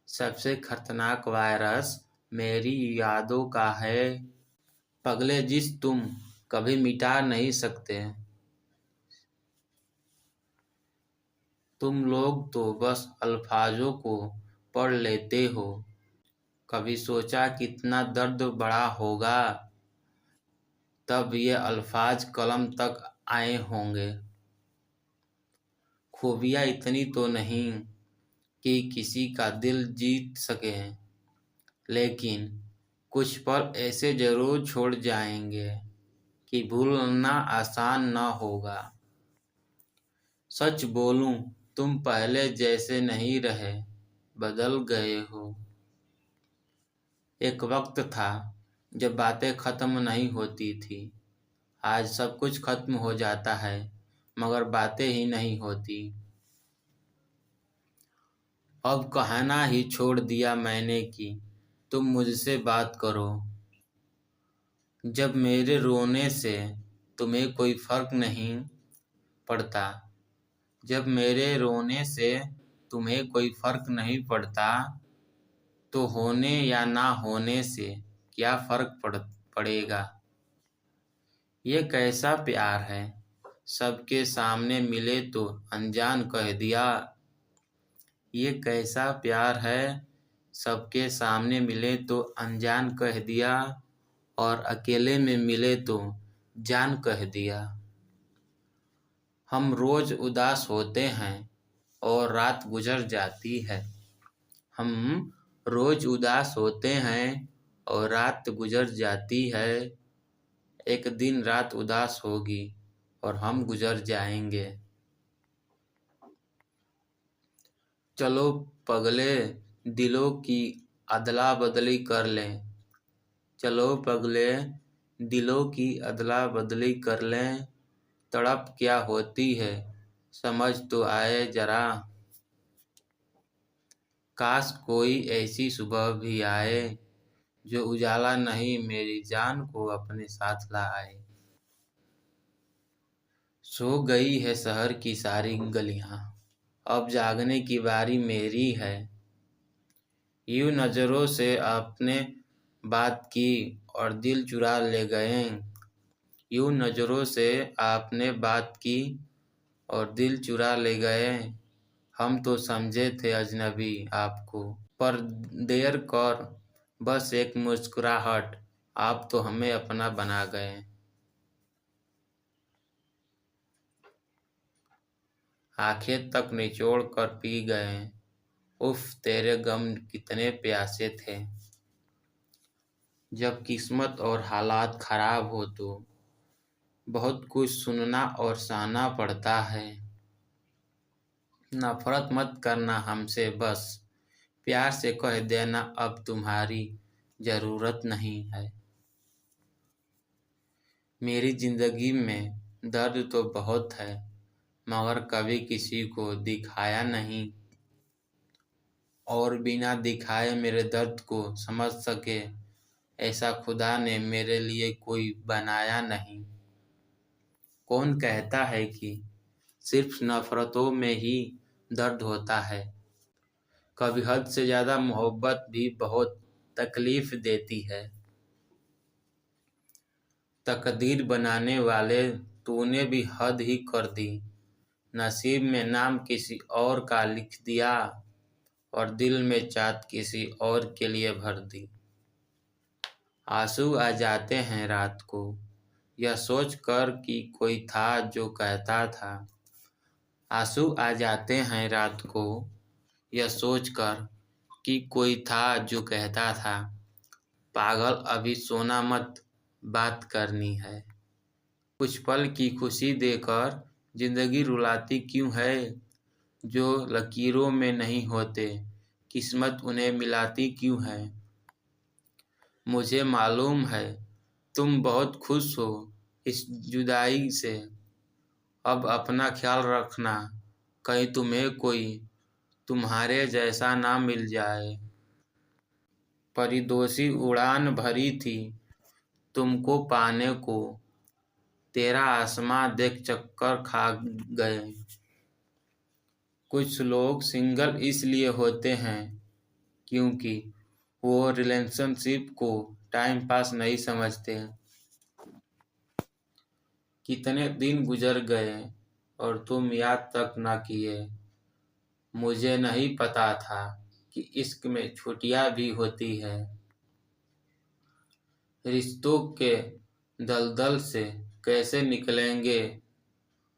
सबसे खतरनाक वायरस मेरी यादों का है। पगले जिस तुम कभी मिटा नहीं सकते, तुम लोग तो बस अल्फाजों को पढ़ लेते हो। कभी सोचा कितना दर्द बड़ा होगा, तब ये अल्फाज कलम तक आए होंगे। खूबियाँ इतनी तो नहीं कि किसी का दिल जीत सकें, लेकिन कुछ पल ऐसे जरूर छोड़ जाएंगे कि भूलना आसान न होगा। सच बोलूं, तुम पहले जैसे नहीं रहे, बदल गए हो। एक वक्त था जब बातें खत्म नहीं होती थी। आज सब कुछ खत्म हो जाता है, मगर बातें ही नहीं होती। अब कहना ही छोड़ दिया मैंने कि तुम मुझसे बात करो। जब मेरे रोने से तुम्हें कोई फर्क नहीं पड़ता, जब मेरे रोने से तुम्हें कोई फर्क नहीं पड़ता, तो होने या ना होने से क्या फर्क पड़ेगा। ये कैसा प्यार है, सबके सामने मिले तो अनजान कह दिया। ये कैसा प्यार है, सबके सामने मिले तो अनजान कह दिया, और अकेले में मिले तो जान कह दिया। हम रोज उदास होते हैं और रात गुजर जाती है। हम रोज उदास होते हैं और रात गुजर जाती है। एक दिन रात उदास होगी और हम गुजर जाएंगे। चलो पगले, दिलों की अदला बदली कर लें। चलो पगले, दिलों की अदला बदली कर लें। तड़प क्या होती है, समझ तो आए जरा। काश कोई ऐसी सुबह भी आए, जो उजाला नहीं मेरी जान को अपने साथ लाए। सो गई है शहर की सारी गलियां, अब जागने की बारी मेरी है। यूं नजरों से आपने बात की और दिल चुरा ले गए। यूं नजरों से आपने बात की और दिल चुरा ले गए। हम तो समझे थे अजनबी आपको, पर देर कर बस एक मुस्कुराहट, आप तो हमें अपना बना गए। आंखें तक निचोड़ कर पी गए। उफ, तेरे गम कितने प्यासे थे। जब किस्मत और हालात खराब हो तो बहुत कुछ सुनना और सहना पड़ता है। नफरत मत करना हमसे, बस प्यार से कह देना अब तुम्हारी जरूरत नहीं है। मेरी जिंदगी में दर्द तो बहुत है, मगर कभी किसी को दिखाया नहीं, और बिना दिखाए मेरे दर्द को समझ सके ऐसा खुदा ने मेरे लिए कोई बनाया नहीं। कौन कहता है कि सिर्फ नफरतों में ही दर्द होता है। कभी हद से ज्यादा मोहब्बत भी बहुत तकलीफ देती है। तकदीर बनाने वाले, तूने भी हद ही कर दी। नसीब में नाम किसी और का लिख दिया और दिल में चाहत किसी और के लिए भर दी। आंसू आ जाते हैं रात को, यह सोच कर कि कोई था जो कहता था। आंसू आ जाते हैं रात को, यह सोच कर कि कोई था जो कहता था, पागल अभी सोना मत, बात करनी है। कुछ पल की खुशी देकर जिंदगी रुलाती क्यों है। जो लकीरों में नहीं होते, किस्मत उन्हें मिलाती क्यों है। मुझे मालूम है तुम बहुत खुश हो इस जुदाई से। अब अपना ख्याल रखना, कहीं तुम्हें कोई तुम्हारे जैसा ना मिल जाए। परिदोषी उड़ान भरी थी तुमको पाने को, तेरा आसमां देख चक्कर खा गए। कुछ लोग सिंगल इसलिए होते हैं क्योंकि वो रिलेशनशिप को टाइम पास नहीं समझते। कितने दिन गुजर गए और तुम याद तक ना किए। मुझे नहीं पता था कि इश्क में छुट्टियां भी होती है। रिश्तों के दलदल से कैसे निकलेंगे,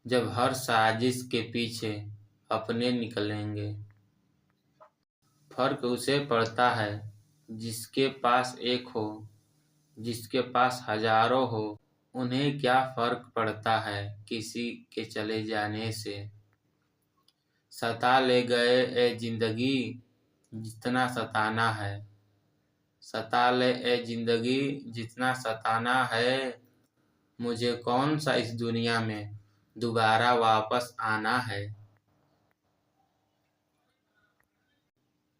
जब हर साजिश के पीछे अपने निकलेंगे। फर्क उसे पड़ता है जिसके पास एक हो, जिसके पास हजारों हो। उन्हें क्या फर्क पड़ता है किसी के चले जाने से। सता ले गए ए जिंदगी जितना सताना है, सता ले ए जिंदगी जितना सताना है। मुझे कौन सा इस दुनिया में दोबारा वापस आना है।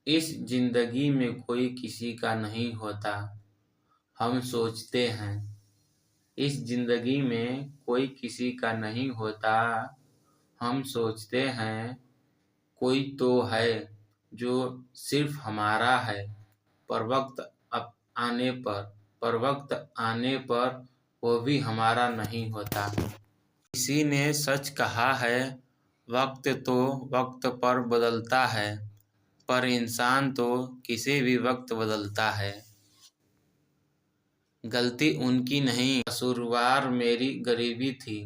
इस जिंदगी में कोई किसी का नहीं होता, हम सोचते हैं। इस जिंदगी में कोई किसी का नहीं होता, हम सोचते हैं। कोई तो है जो सिर्फ हमारा है, पर वक्त आने पर वो भी हमारा नहीं होता। किसी ने सच कहा है, वक्त तो वक्त पर बदलता है, पर इंसान तो किसी भी वक्त बदलता है। गलती उनकी नहीं, कसूरवार मेरी गरीबी थी।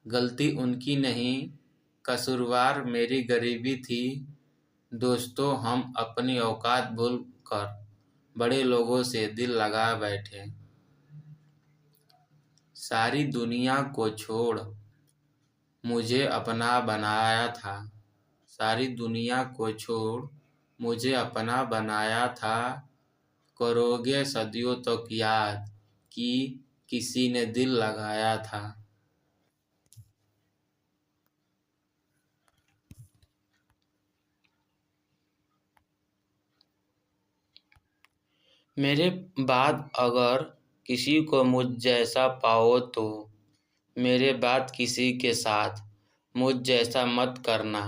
गलती उनकी नहीं, कसूरवार मेरी गरीबी थी। दोस्तों, हम अपनी औकात भूल कर बड़े लोगों से दिल लगा बैठे। सारी दुनिया को छोड़ मुझे अपना बनाया था। सारी दुनिया को छोड़ मुझे अपना बनाया था। करोगे सदियों तक याद कि किसी ने दिल लगाया था। मेरे बाद अगर किसी को मुझ जैसा पाओ तो मेरे बाद किसी के साथ मुझ जैसा मत करना।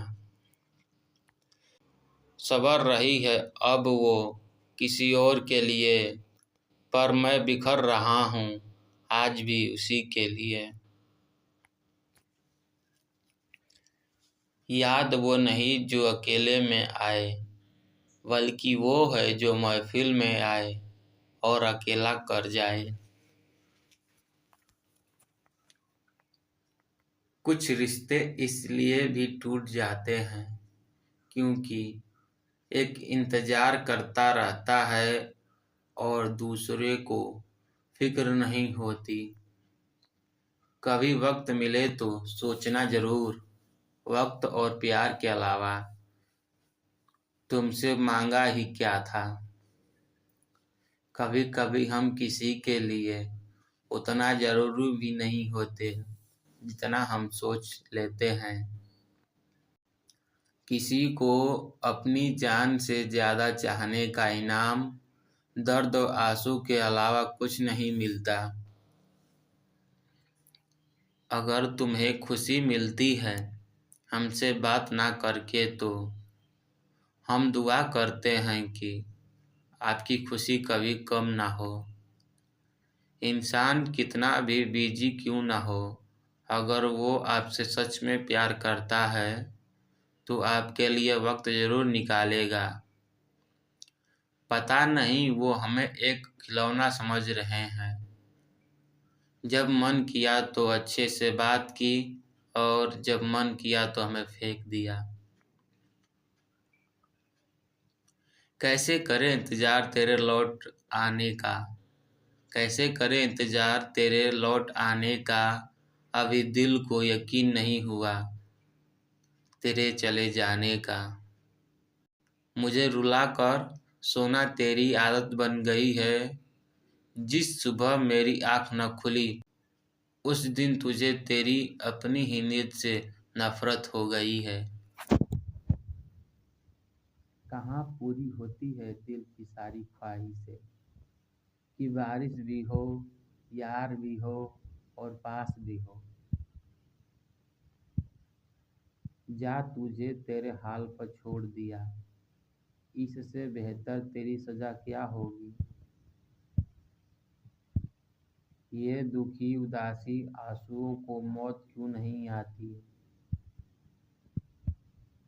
सवर रही है अब वो किसी और के लिए, पर मैं बिखर रहा हूँ आज भी उसी के लिए। याद वो नहीं जो अकेले में आए, बल्कि वो है जो महफिल में आए और अकेला कर जाए। कुछ रिश्ते इसलिए भी टूट जाते हैं क्योंकि एक इंतजार करता रहता है और दूसरे को फिक्र नहीं होती। कभी वक्त मिले तो सोचना जरूर, वक्त और प्यार के अलावा तुमसे मांगा ही क्या था। कभी कभी हम किसी के लिए उतना जरूरी भी नहीं होते जितना हम सोच लेते हैं। किसी को अपनी जान से ज्यादा चाहने का इनाम दर्द और आंसू के अलावा कुछ नहीं मिलता। अगर तुम्हें खुशी मिलती है हमसे बात ना करके तो हम दुआ करते हैं कि आपकी खुशी कभी कम ना हो। इंसान कितना भी बिजी क्यों ना हो, अगर वो आपसे सच में प्यार करता है तो आपके लिए वक्त जरूर निकालेगा। पता नहीं वो हमें एक खिलौना समझ रहे हैं। जब मन किया तो अच्छे से बात की और जब मन किया तो हमें फेंक दिया। कैसे करें इंतजार तेरे लौट आने का, कैसे करें इंतजार तेरे लौट आने का। अभी दिल को यकीन नहीं हुआ तेरे चले जाने का। मुझे रुला कर सोना तेरी आदत बन गई है। जिस सुबह मेरी आँख न खुली उस दिन तुझे तेरी अपनी ही नींद से नफरत हो गई है। कहाँ पूरी होती है दिल की सारी ख्वाहिशें, कि बारिश भी हो, यार भी हो और पास भी हो। जा तुझे तेरे हाल पर छोड़ दिया, इससे बेहतर तेरी सजा क्या होगी। ये दुखी उदासी आंसुओं को मौत क्यों नहीं आती।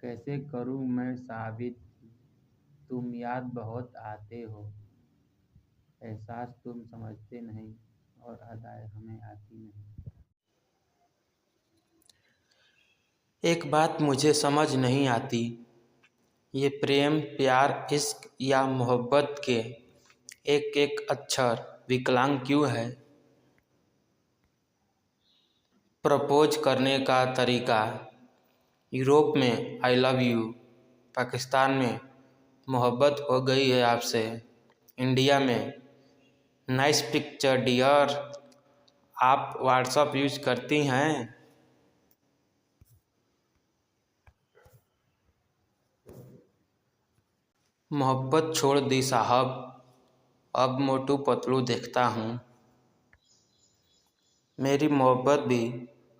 कैसे करूं मैं साबित तुम याद बहुत आते हो। एहसास तुम समझते नहीं और अदाएं हमें आती नहीं। एक बात मुझे समझ नहीं आती, ये प्रेम, प्यार, इश्क या मोहब्बत के एक एक अक्षर विकलांग क्यों है? प्रपोज करने का तरीका, यूरोप में आई लव यू, पाकिस्तान में मोहब्बत हो गई है आपसे, इंडिया में नाइस पिक्चर डियर। आप व्हाट्सएप यूज करती हैं? मोहब्बत छोड़ दी साहब, अब मोटू पतलू देखता हूँ। मेरी मोहब्बत भी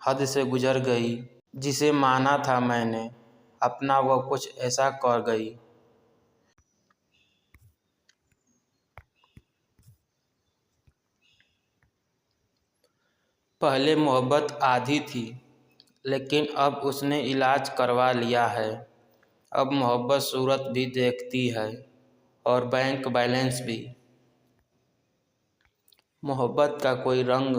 हद से गुजर गई, जिसे माना था मैंने अपना वो कुछ ऐसा कर गई। पहले मोहब्बत आधी थी, लेकिन अब उसने इलाज करवा लिया है। अब मोहब्बत सूरत भी देखती है और बैंक बैलेंस भी। मोहब्बत का कोई रंग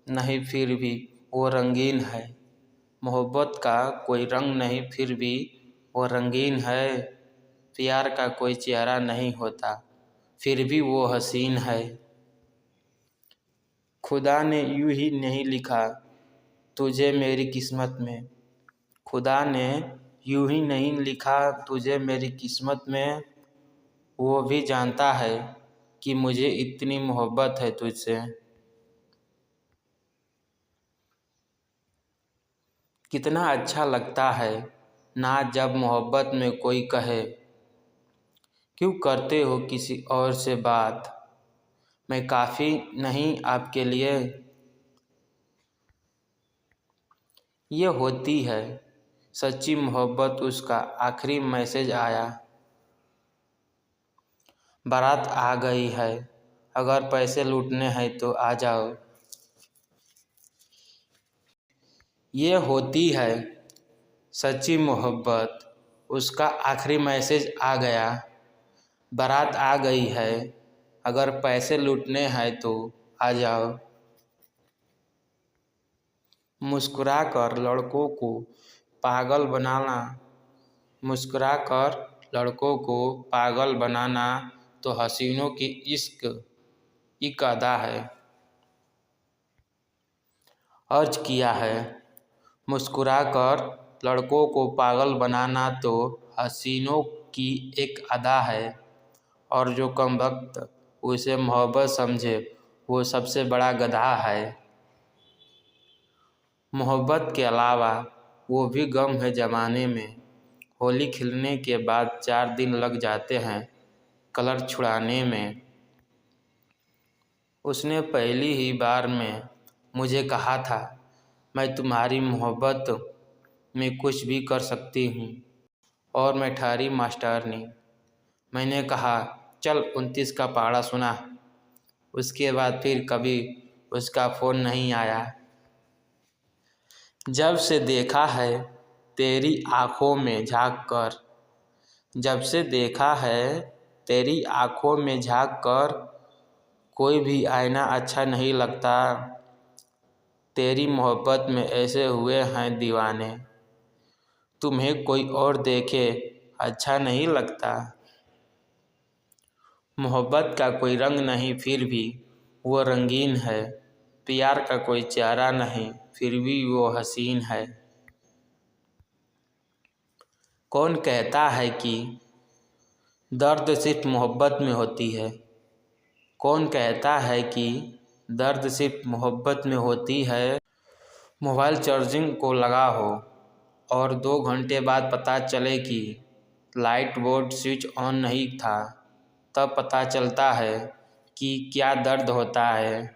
नहीं फिर भी वो रंगीन है। मोहब्बत का कोई रंग नहीं फिर भी वो रंगीन है। प्यार का कोई चेहरा नहीं होता फिर भी वो हसीन है। खुदा ने यूं ही नहीं लिखा तुझे मेरी किस्मत में। खुदा ने यूं ही नहीं लिखा तुझे मेरी किस्मत में। वो भी जानता है कि मुझे इतनी मोहब्बत है तुझसे। कितना अच्छा लगता है ना जब मोहब्बत में कोई कहे, क्यों करते हो किसी और से बात, मैं काफ़ी नहीं आपके लिए। ये होती है सच्ची मोहब्बत। उसका आखिरी मैसेज आया, बारात आ गई है, अगर पैसे लूटने हैं तो आ जाओ। ये होती है सच्ची मोहब्बत। उसका आखिरी मैसेज आ गया, बारात आ गई है, अगर पैसे लूटने हैं तो आ जाओ। मुस्कुराकर लड़कों को पागल बनाना, मुस्कुराकर लड़कों को पागल बनाना तो हसीनों की इश्क एक अदा है। अर्ज किया है, मुस्कुराकर लड़कों को पागल बनाना तो हसीनों की एक अदा है, और जो कमबख्त उसे मोहब्बत समझे वो सबसे बड़ा गधा है। मोहब्बत के अलावा वो भी गम है ज़माने में। होली खिलने के बाद 4 दिन लग जाते हैं कलर छुड़ाने में। उसने पहली ही बार में मुझे कहा था, मैं तुम्हारी मोहब्बत में कुछ भी कर सकती हूँ, और मैं ठहरी मास्टरनी। मैंने कहा, चल 29 का पहाड़ा सुना। उसके बाद फिर कभी उसका फ़ोन नहीं आया। जब से देखा है तेरी आँखों में झाँक कर, जब से देखा है तेरी आँखों में झाँक कर, कोई भी आईना अच्छा नहीं लगता। तेरी मोहब्बत में ऐसे हुए हैं दीवाने, तुम्हें कोई और देखे अच्छा नहीं लगता। मोहब्बत का कोई रंग नहीं फिर भी वो रंगीन है। प्यार का कोई चेहरा नहीं फिर भी वो हसीन है। कौन कहता है कि दर्द सिर्फ मोहब्बत में होती है? कौन कहता है कि दर्द सिर्फ मोहब्बत में होती है? मोबाइल चार्जिंग को लगा हो और 2 घंटे बाद पता चले कि लाइट बोर्ड स्विच ऑन नहीं था, तब पता चलता है कि क्या दर्द होता है।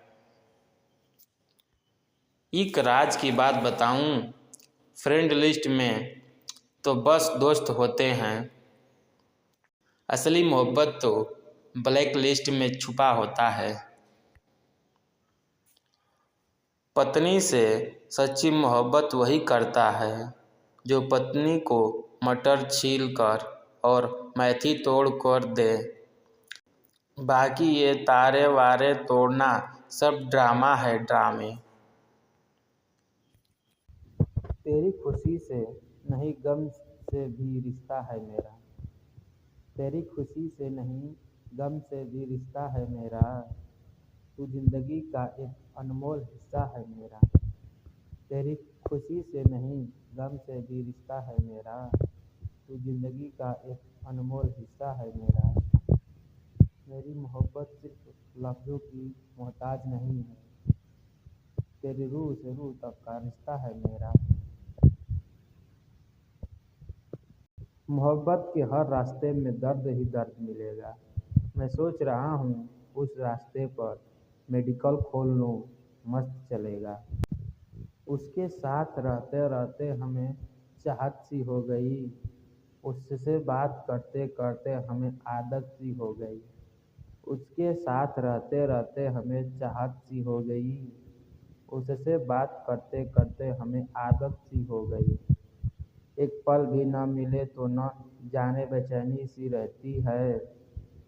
एक राज की बात बताऊं, फ्रेंड लिस्ट में तो बस दोस्त होते हैं, असली मोहब्बत तो ब्लैक लिस्ट में छुपा होता है। पत्नी से सच्ची मोहब्बत वही करता है जो पत्नी को मटर छील कर और मेथी तोड़ कर दे। बाकी ये तारे वारे तोड़ना सब ड्रामा है, ड्रामे। तेरी खुशी से नहीं गम से भी रिश्ता है मेरा, तेरी खुशी से नहीं गम से भी रिश्ता है मेरा, तू जिंदगी का एक अनमोल हिस्सा है मेरा, तेरी खुशी से नहीं गम से भी रिश्ता है मेरा, तू जिंदगी का एक अनमोल हिस्सा है मेरा। मेरी मोहब्बत सिर्फ लफ्ज़ों की मोहताज नहीं है, तेरी रूह से रूह तक का रिश्ता है मेरा। मोहब्बत के हर रास्ते में दर्द ही दर्द मिलेगा, मैं सोच रहा हूँ उस रास्ते पर मेडिकल खोल लूँ, मस्त चलेगा। उसके साथ रहते रहते हमें चाहत सी हो गई, उससे बात करते करते हमें आदत सी हो गई, उसके साथ रहते रहते हमें चाहत सी हो गई, उससे बात करते करते हमें आदत सी हो गई। एक पल भी न मिले तो न जाने बेचैनी सी रहती है,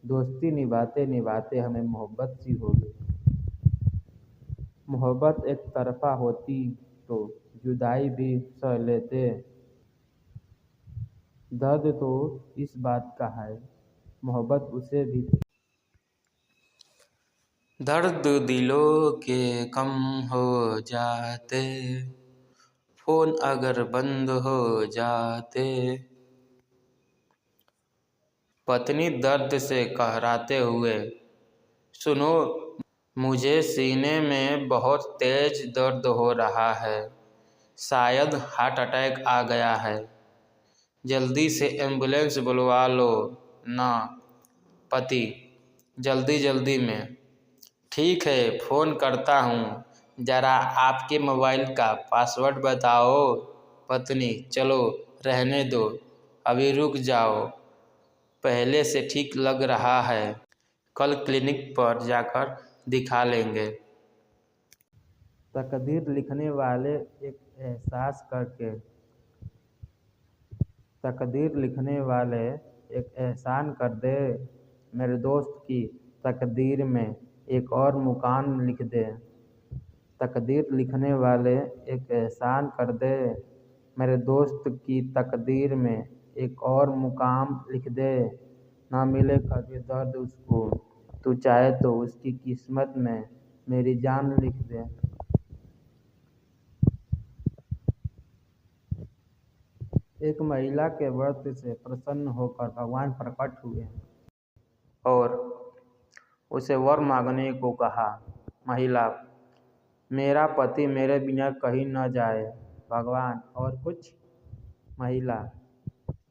दोस्ती निभाते निभाते हमें मोहब्बत सी हो गई। मोहब्बत एक तरफा होती तो जुदाई भी सह लेते, दर्द तो इस बात का है मोहब्बत उसे भी थी। दर्द दिलों के कम हो जाते, फोन अगर बंद हो जाते, पत्नी दर्द से कहराते हुए, सुनो मुझे सीने में बहुत तेज दर्द हो रहा है, शायद हार्ट अटैक आ गया है, जल्दी से एम्बुलेंस बुलवा लो ना। पति जल्दी जल्दी में, ठीक है फ़ोन करता हूँ, ज़रा आपके मोबाइल का पासवर्ड बताओ। पत्नी चलो रहने दो, अभी रुक जाओ, पहले से ठीक लग रहा है, कल क्लिनिक पर जाकर दिखा लेंगे। तकदीर लिखने वाले एक एहसास करके, तकदीर लिखने वाले एक एहसान कर दे, मेरे दोस्त की तकदीर में एक और मुकाम लिख दे। तकदीर लिखने वाले एक एहसान कर दे, मेरे दोस्त की तकदीर में एक और मुकाम लिख दे। ना मिले कभी दर्द उसको, तू चाहे तो उसकी किस्मत में मेरी जान लिख दे। एक महिला के व्रत से प्रसन्न होकर भगवान प्रकट हुए और उसे वर मांगने को कहा। महिला, मेरा पति मेरे बिना कहीं न जाए भगवान, और कुछ? महिला,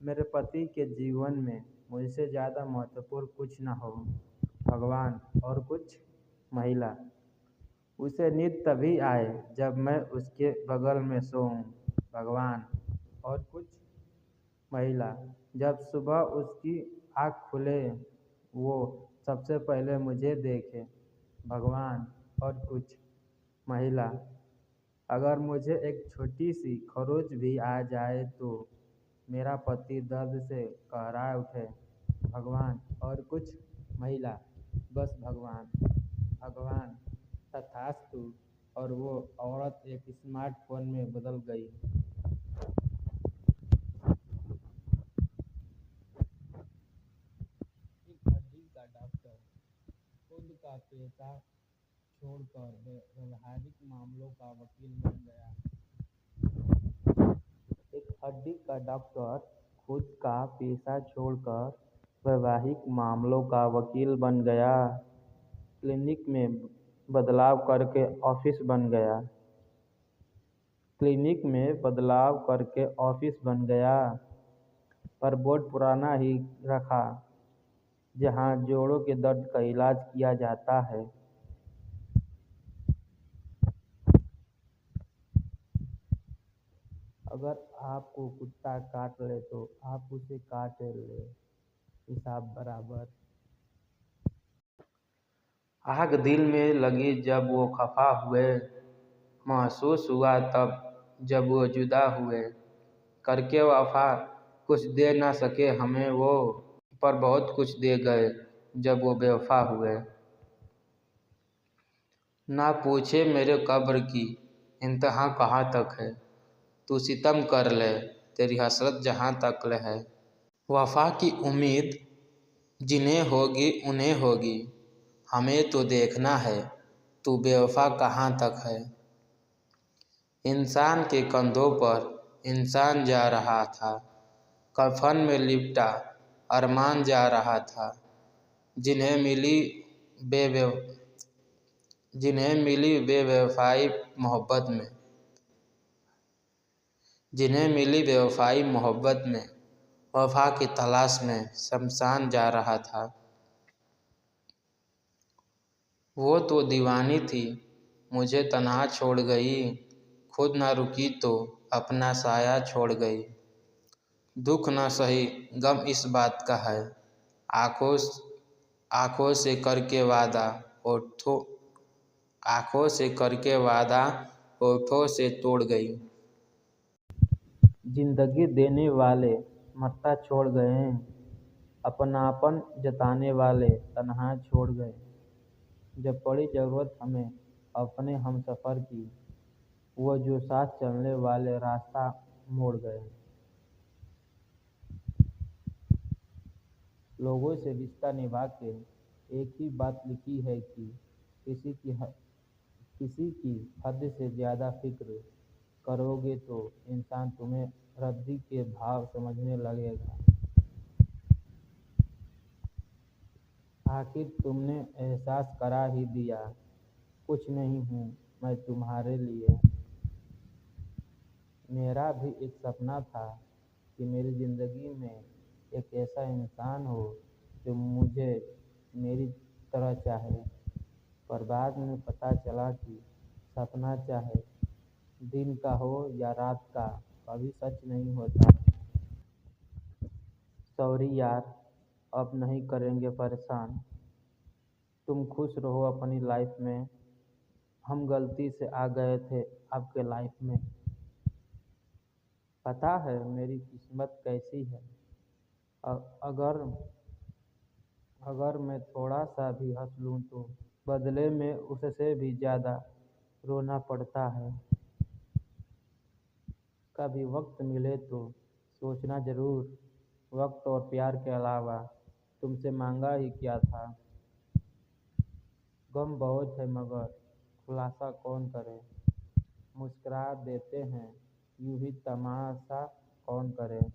मेरे पति के जीवन में मुझसे ज़्यादा महत्वपूर्ण कुछ न हो भगवान, और कुछ? महिला, उसे नींद तभी आए जब मैं उसके बगल में सोऊं भगवान, और कुछ? महिला, जब सुबह उसकी आँख खुले वो सबसे पहले मुझे देखे भगवान, और कुछ? महिला, अगर मुझे एक छोटी सी खरोंच भी आ जाए तो मेरा पति दर्द से कहरा उठे भगवान, और कुछ? महिला, बस भगवान। भगवान, तथास्तु। और वो औरत एक स्मार्टफोन में बदल गई। एक हड्डी का डॉक्टर खुद का पेशा छोड़कर व्यवहारिक मामलों का वकील बन गया। एक हड्डी का डॉक्टर खुद का पेशा छोड़कर वैवाहिक मामलों का वकील बन गया। क्लिनिक में बदलाव करके ऑफिस बन गया। क्लिनिक में बदलाव करके ऑफिस बन गया, पर बोर्ड पुराना ही रखा, जहां जोड़ों के दर्द का इलाज किया जाता है। अगर आपको कुत्ता काट ले तो आप उसे काट ले, हिसाब बराबर। आग दिल में लगी जब वो खफा हुए, महसूस हुआ तब जब वो जुदा हुए, करके वफा कुछ दे ना सके हमें वो, पर बहुत कुछ दे गए जब वो बेवफा हुए। ना पूछे मेरे कब्र की इंतहा कहाँ तक है, तू सितम कर ले, तेरी हसरत जहाँ तक ले है। वफा की उम्मीद जिन्हें होगी उन्हें होगी, हमें तो देखना है तू बेवफा कहाँ तक है। इंसान के कंधों पर इंसान जा रहा था, कफन में लिपटा अरमान जा रहा था। जिन्हें मिली बेवफाई मोहब्बत में, वफा की तलाश में शमशान जा रहा था। वो तो दीवानी थी, मुझे तन्हा छोड़ गई, खुद ना रुकी तो अपना साया छोड़ गई। दुख न सही गम इस बात का है, आँखों से करके वादा होठों से तोड़ गई। जिंदगी देने वाले मरता छोड़ गए, अपनापन जताने वाले तन्हा छोड़ गए। जब पड़ी जरूरत हमें अपने हमसफर की, वो जो साथ चलने वाले रास्ता मोड़ गए। लोगों से रिश्ता निभा के एक ही बात लिखी है कि किसी की हद से ज़्यादा फिक्र करोगे तो इंसान तुम्हें रद्दी के भाव समझने लगेगा। आखिर तुमने एहसास करा ही दिया, कुछ नहीं हूँ मैं तुम्हारे लिए। मेरा भी एक सपना था कि मेरी ज़िंदगी में एक ऐसा इंसान हो जो मुझे मेरी तरह चाहे, पर बाद में पता चला कि सपना चाहे दिन का हो या रात का, कभी सच नहीं होता। सॉरी यार, अब नहीं करेंगे परेशान, तुम खुश रहो अपनी लाइफ में, हम गलती से आ गए थे आपके लाइफ में। पता है मेरी किस्मत कैसी है, अगर मैं थोड़ा सा भी हंस लूँ तो बदले में उससे भी ज़्यादा रोना पड़ता है। कभी वक्त मिले तो सोचना ज़रूर, वक्त और प्यार के अलावा तुमसे मांगा ही क्या था। गम बहुत है मगर खुलासा कौन करे, मुस्कुरा देते हैं यूं ही तमाशा कौन करे।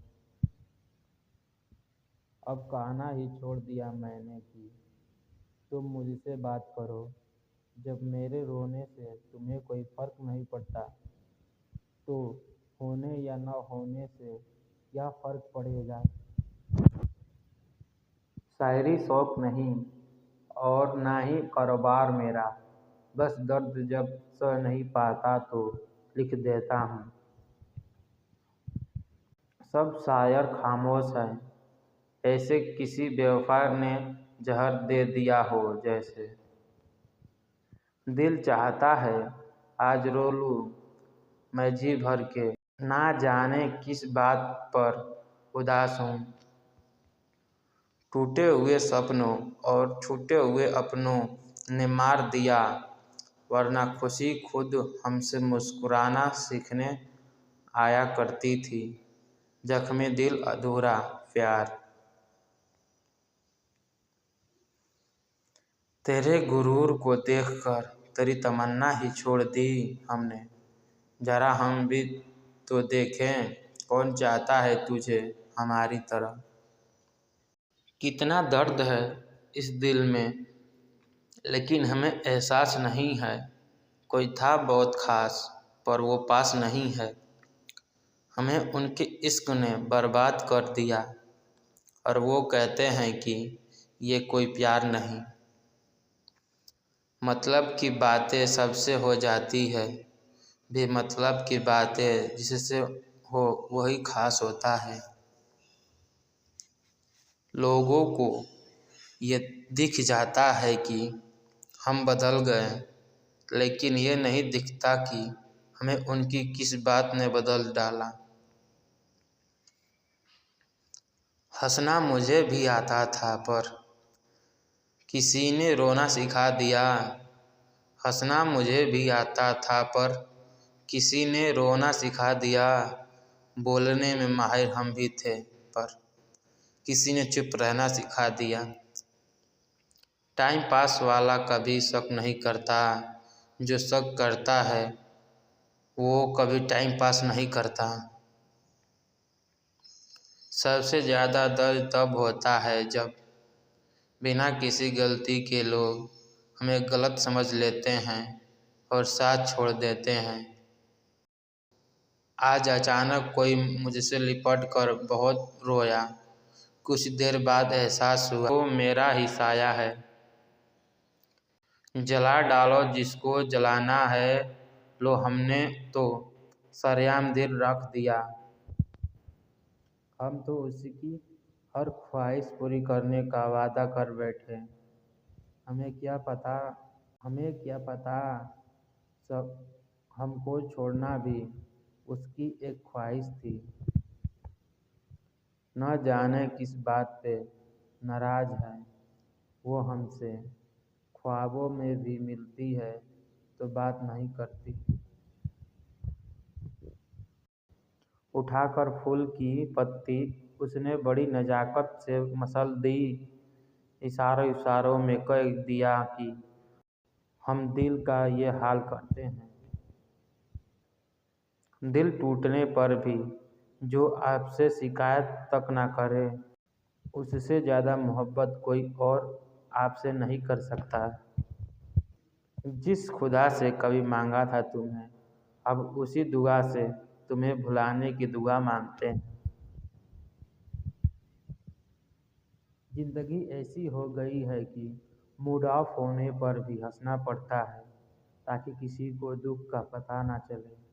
अब कहना ही छोड़ दिया मैंने कि तुम मुझसे बात करो, जब मेरे रोने से तुम्हें कोई फर्क नहीं पड़ता तो होने या न होने से क्या फर्क पड़ेगा। शायरी शौक नहीं और ना ही कारोबार मेरा, बस दर्द जब सह नहीं पाता तो लिख देता हूँ। सब शायर खामोश हैं, ऐसे किसी बेवफा ने जहर दे दिया हो जैसे। दिल चाहता है आज रो लूँ मैं जी भर के, ना जाने किस बात पर उदास हूँ। टूटे हुए सपनों और छूटे हुए अपनों ने मार दिया, वरना खुशी खुद हमसे मुस्कुराना सीखने आया करती थी। जख्मे दिल अधूरा प्यार, तेरे गुरूर को देखकर तेरी तमन्ना ही छोड़ दी हमने। जरा हम भी तो देखें कौन चाहता है तुझे हमारी तरह। कितना दर्द है इस दिल में, लेकिन हमें एहसास नहीं है। कोई था बहुत खास पर वो पास नहीं है, हमें उनके इश्क ने बर्बाद कर दिया। और वो कहते हैं कि ये कोई प्यार नहीं। मतलब की बातें सबसे हो जाती है, बेमतलब की बातें जिससे हो वही खास होता है। लोगों को ये दिख जाता है कि हम बदल गए, लेकिन ये नहीं दिखता कि हमें उनकी किस बात ने बदल डाला। हंसना मुझे भी आता था पर किसी ने रोना सिखा दिया। हंसना मुझे भी आता था पर किसी ने रोना सिखा दिया, बोलने में माहिर हम भी थे, पर किसी ने चुप रहना सिखा दिया। टाइम पास वाला कभी शक नहीं करता, जो शक करता है वो कभी टाइम पास नहीं करता। सबसे ज़्यादा दर्द तब होता है जब बिना किसी गलती के लोग हमें गलत समझ लेते हैं और साथ छोड़ देते हैं। आज अचानक कोई मुझसे लिपट कर बहुत रोया, कुछ देर बाद एहसास हुआ वो मेरा ही साया है। जला डालो जिसको जलाना है, लो हमने तो सरेआम दिल रख दिया। हम तो उसकी हर ख्वाहिश पूरी करने का वादा कर बैठे। हमें क्या पता सब हमको छोड़ना भी उसकी एक ख्वाहिश थी। न जाने किस बात पे नाराज है वो हमसे, ख्वाबों में भी मिलती है तो बात नहीं करती। उठाकर फूल की पत्ती उसने बड़ी नज़ाकत से मसल दी, इशारों इशारों में कह दिया कि हम दिल का ये हाल करते हैं। दिल टूटने पर भी जो आपसे शिकायत तक ना करे, उससे ज़्यादा मोहब्बत कोई और आपसे नहीं कर सकता। जिस खुदा से कभी मांगा था तुम्हें, अब उसी दुआ से तुम्हें भुलाने की दुआ मांगते हैं। ज़िंदगी ऐसी हो गई है कि मूड ऑफ होने पर भी हंसना पड़ता है, ताकि किसी को दुख का पता ना चले।